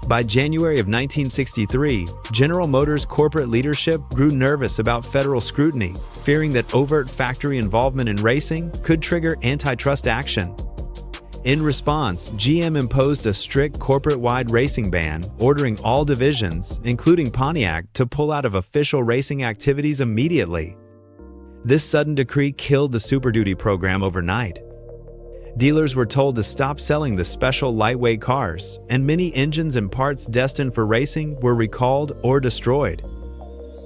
By January of 1963, General Motors' corporate leadership grew nervous about federal scrutiny, fearing that overt factory involvement in racing could trigger antitrust action. In response, GM imposed a strict corporate-wide racing ban, ordering all divisions, including Pontiac, to pull out of official racing activities immediately. This sudden decree killed the Super Duty program overnight. Dealers were told to stop selling the special lightweight cars, and many engines and parts destined for racing were recalled or destroyed.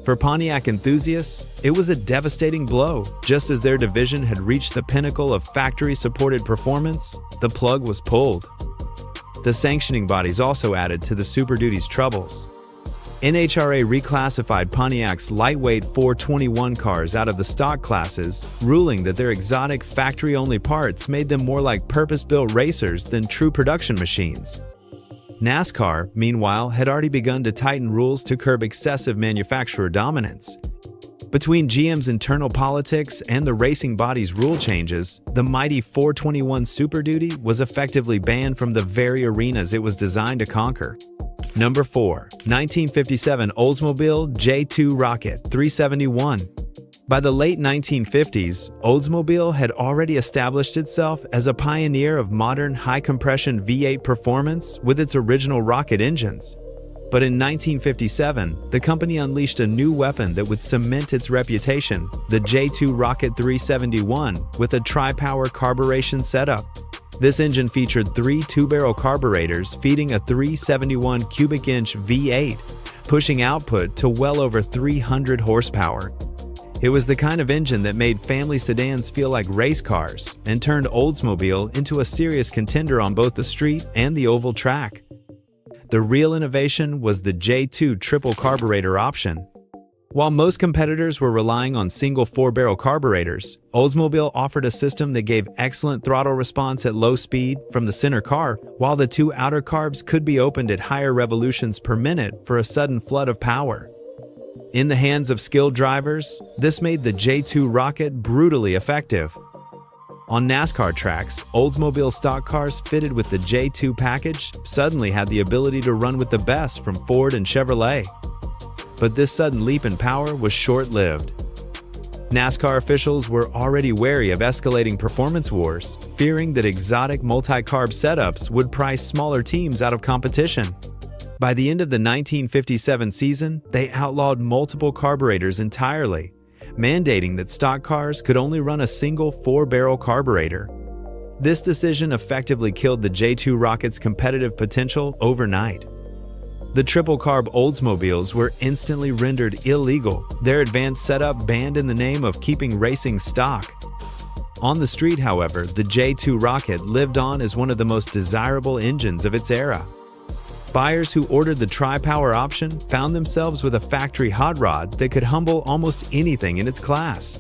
For Pontiac enthusiasts, it was a devastating blow. Just as their division had reached the pinnacle of factory-supported performance, the plug was pulled. The sanctioning bodies also added to the Super Duty's troubles. NHRA reclassified Pontiac's lightweight 421 cars out of the stock classes, ruling that their exotic factory-only parts made them more like purpose-built racers than true production machines. NASCAR, meanwhile, had already begun to tighten rules to curb excessive manufacturer dominance. Between GM's internal politics and the racing body's rule changes, the mighty 421 Super Duty was effectively banned from the very arenas it was designed to conquer. Number 4. 1957 Oldsmobile J2 Rocket 371. By the late 1950s, Oldsmobile had already established itself as a pioneer of modern high-compression V8 performance with its original rocket engines. But in 1957, the company unleashed a new weapon that would cement its reputation, the J2 Rocket 371, with a tri-power carburation setup. This engine featured 3 two-barrel carburetors feeding a 371 cubic inch V8, pushing output to well over 300 horsepower. It was the kind of engine that made family sedans feel like race cars and turned Oldsmobile into a serious contender on both the street and the oval track. The real innovation was the J2 triple carburetor option. While most competitors were relying on single 4-barrel carburetors, Oldsmobile offered a system that gave excellent throttle response at low speed from the center car, while the 2 outer carbs could be opened at higher revolutions per minute for a sudden flood of power. In the hands of skilled drivers, this made the J2 Rocket brutally effective. On NASCAR tracks, Oldsmobile stock cars fitted with the J2 package suddenly had the ability to run with the best from Ford and Chevrolet. But this sudden leap in power was short-lived. NASCAR officials were already wary of escalating performance wars, fearing that exotic multi-carb setups would price smaller teams out of competition. By the end of the 1957 season, they outlawed multiple carburetors entirely, mandating that stock cars could only run a single 4-barrel carburetor. This decision effectively killed the J2 Rocket's competitive potential overnight. The triple-carb Oldsmobiles were instantly rendered illegal, their advanced setup banned in the name of keeping racing stock. On the street, however, the J2 Rocket lived on as one of the most desirable engines of its era. Buyers who ordered the tri-power option found themselves with a factory hot rod that could humble almost anything in its class.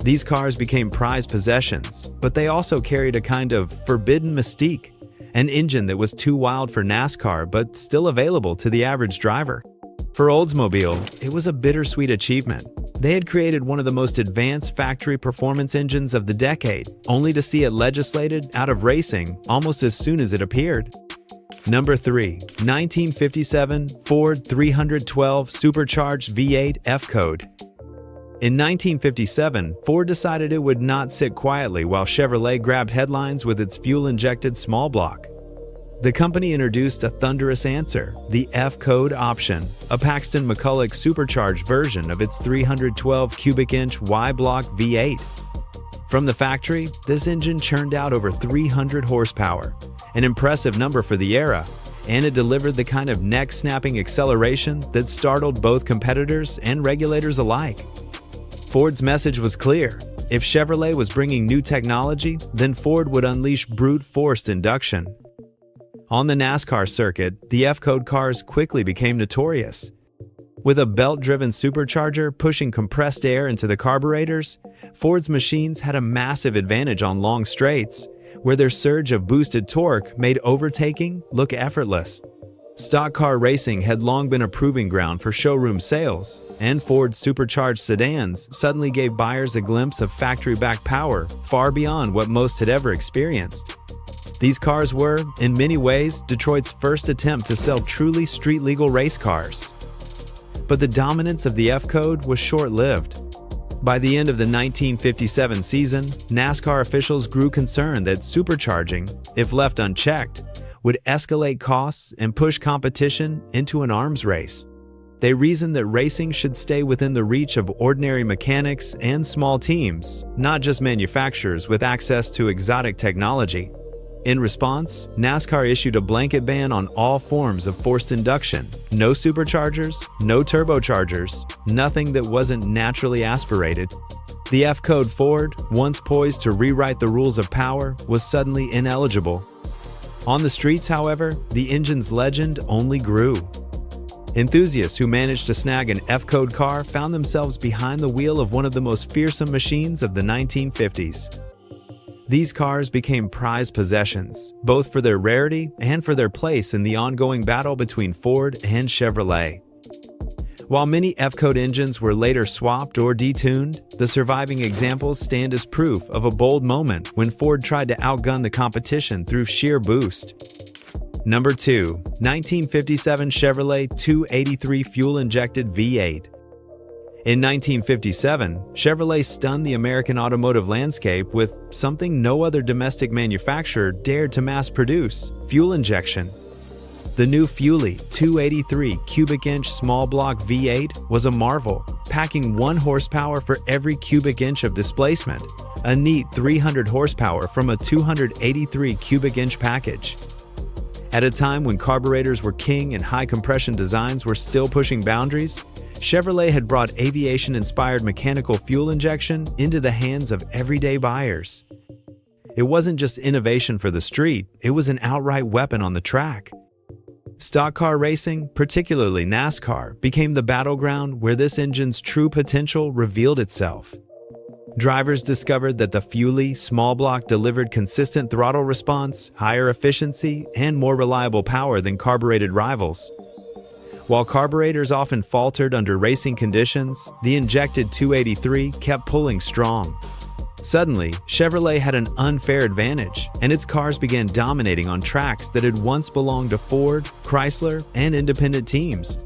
These cars became prized possessions, but they also carried a kind of forbidden mystique, an engine that was too wild for NASCAR but still available to the average driver. For Oldsmobile, it was a bittersweet achievement. They had created one of the most advanced factory performance engines of the decade, only to see it legislated out of racing almost as soon as it appeared. Number 3. 1957 Ford 312 Supercharged V8 F-Code. In 1957, Ford decided it would not sit quietly while Chevrolet grabbed headlines with its fuel-injected small block. The company introduced a thunderous answer, the F-Code option, a Paxton McCulloch supercharged version of its 312 cubic inch Y-block V8. From the factory, this engine churned out over 300 horsepower, an impressive number for the era, and it delivered the kind of neck-snapping acceleration that startled both competitors and regulators alike. Ford's message was clear. If Chevrolet was bringing new technology, then Ford would unleash brute force induction. On the NASCAR circuit, the F-Code cars quickly became notorious. With a belt-driven supercharger pushing compressed air into the carburetors, Ford's machines had a massive advantage on long straights, where their surge of boosted torque made overtaking look effortless. Stock car racing had long been a proving ground for showroom sales, and Ford's supercharged sedans suddenly gave buyers a glimpse of factory-backed power far beyond what most had ever experienced. These cars were, in many ways, Detroit's first attempt to sell truly street-legal race cars. But the dominance of the F-Code was short-lived. By the end of the 1957 season, NASCAR officials grew concerned that supercharging, if left unchecked, would escalate costs and push competition into an arms race. They reasoned that racing should stay within the reach of ordinary mechanics and small teams, not just manufacturers with access to exotic technology. In response, NASCAR issued a blanket ban on all forms of forced induction, no superchargers, no turbochargers, nothing that wasn't naturally aspirated. The F-Code Ford, once poised to rewrite the rules of power, was suddenly ineligible. On the streets, however, the engine's legend only grew. Enthusiasts who managed to snag an F-Code car found themselves behind the wheel of one of the most fearsome machines of the 1950s. These cars became prized possessions, both for their rarity and for their place in the ongoing battle between Ford and Chevrolet. While many F-Code engines were later swapped or detuned, the surviving examples stand as proof of a bold moment when Ford tried to outgun the competition through sheer boost. Number 2. 1957 Chevrolet 283 fuel-injected V8. In 1957, Chevrolet stunned the American automotive landscape with something no other domestic manufacturer dared to mass produce: fuel injection. The new Fuelie 283 cubic-inch small-block V8 was a marvel, packing 1 horsepower for every cubic inch of displacement, a neat 300 horsepower from a 283 cubic-inch package. At a time when carburetors were king and high-compression designs were still pushing boundaries, Chevrolet had brought aviation-inspired mechanical fuel injection into the hands of everyday buyers. It wasn't just innovation for the street, it was an outright weapon on the track. Stock car racing, particularly NASCAR, became the battleground where this engine's true potential revealed itself. Drivers discovered that the Fuelie small block delivered consistent throttle response, higher efficiency, and more reliable power than carbureted rivals. While carburetors often faltered under racing conditions, the injected 283 kept pulling strong. Suddenly, Chevrolet had an unfair advantage, and its cars began dominating on tracks that had once belonged to Ford, Chrysler, and independent teams.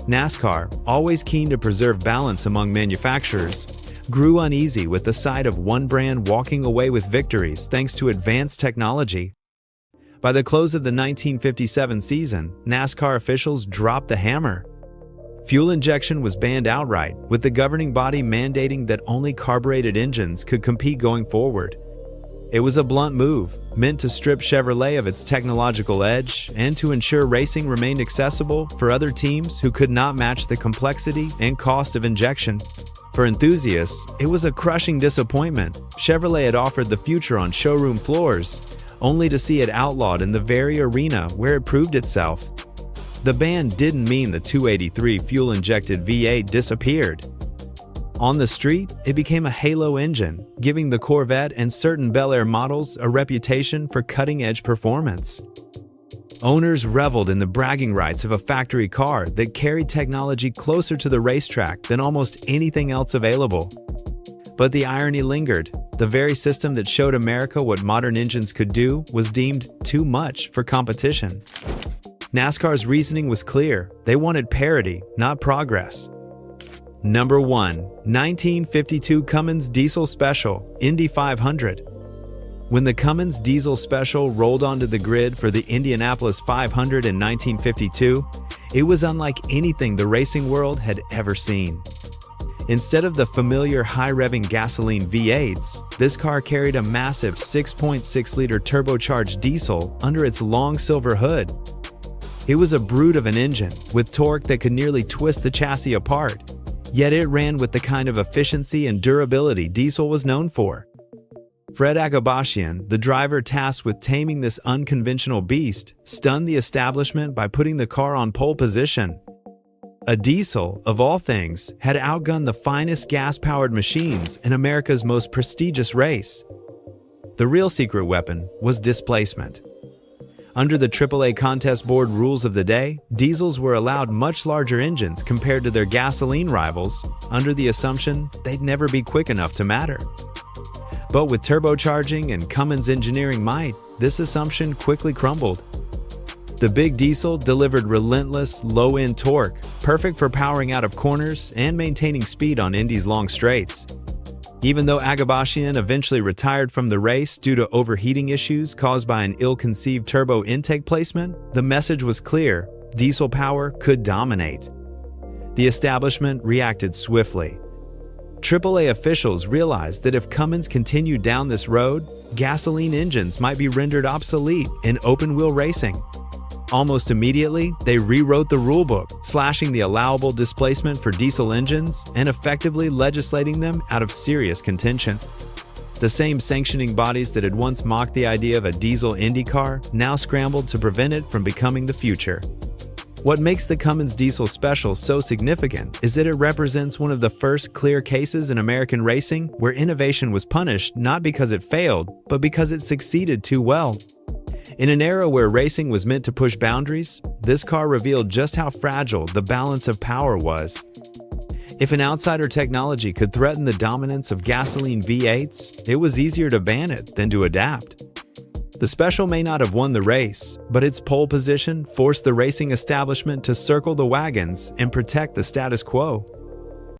NASCAR, always keen to preserve balance among manufacturers, grew uneasy with the sight of one brand walking away with victories thanks to advanced technology. By the close of the 1957 season, NASCAR officials dropped the hammer. Fuel injection was banned outright, with the governing body mandating that only carbureted engines could compete going forward. It was a blunt move, meant to strip Chevrolet of its technological edge and to ensure racing remained accessible for other teams who could not match the complexity and cost of injection. For enthusiasts, it was a crushing disappointment. Chevrolet had offered the future on showroom floors, only to see it outlawed in the very arena where it proved itself. The ban didn't mean the 283 fuel-injected V8 disappeared. On the street, it became a halo engine, giving the Corvette and certain Bel Air models a reputation for cutting-edge performance. Owners reveled in the bragging rights of a factory car that carried technology closer to the racetrack than almost anything else available. But the irony lingered. The very system that showed America what modern engines could do was deemed too much for competition. NASCAR's reasoning was clear. They wanted parity, not progress. Number 1. 1952 Cummins Diesel Special, Indy 500. When the Cummins Diesel Special rolled onto the grid for the Indianapolis 500 in 1952, it was unlike anything the racing world had ever seen. Instead of the familiar high-revving gasoline V8s, this car carried a massive 6.6-liter turbocharged diesel under its long silver hood. It was a brute of an engine, with torque that could nearly twist the chassis apart. Yet it ran with the kind of efficiency and durability diesel was known for. Fred Agabashian, the driver tasked with taming this unconventional beast, stunned the establishment by putting the car on pole position. A diesel, of all things, had outgunned the finest gas-powered machines in America's most prestigious race. The real secret weapon was displacement. Under the AAA contest board rules of the day, diesels were allowed much larger engines compared to their gasoline rivals, under the assumption they'd never be quick enough to matter. But with turbocharging and Cummins engineering might, this assumption quickly crumbled. The big diesel delivered relentless, low-end torque, perfect for powering out of corners and maintaining speed on Indy's long straights. Even though Agabashian eventually retired from the race due to overheating issues caused by an ill-conceived turbo intake placement, the message was clear: diesel power could dominate. The establishment reacted swiftly. AAA officials realized that if Cummins continued down this road, gasoline engines might be rendered obsolete in open-wheel racing. Almost immediately, they rewrote the rulebook, slashing the allowable displacement for diesel engines and effectively legislating them out of serious contention. The same sanctioning bodies that had once mocked the idea of a diesel Indy car now scrambled to prevent it from becoming the future. What makes the Cummins Diesel Special so significant is that it represents one of the first clear cases in American racing where innovation was punished not because it failed, but because it succeeded too well. In an era where racing was meant to push boundaries, this car revealed just how fragile the balance of power was. If an outsider technology could threaten the dominance of gasoline V8s, it was easier to ban it than to adapt. The special may not have won the race, but its pole position forced the racing establishment to circle the wagons and protect the status quo.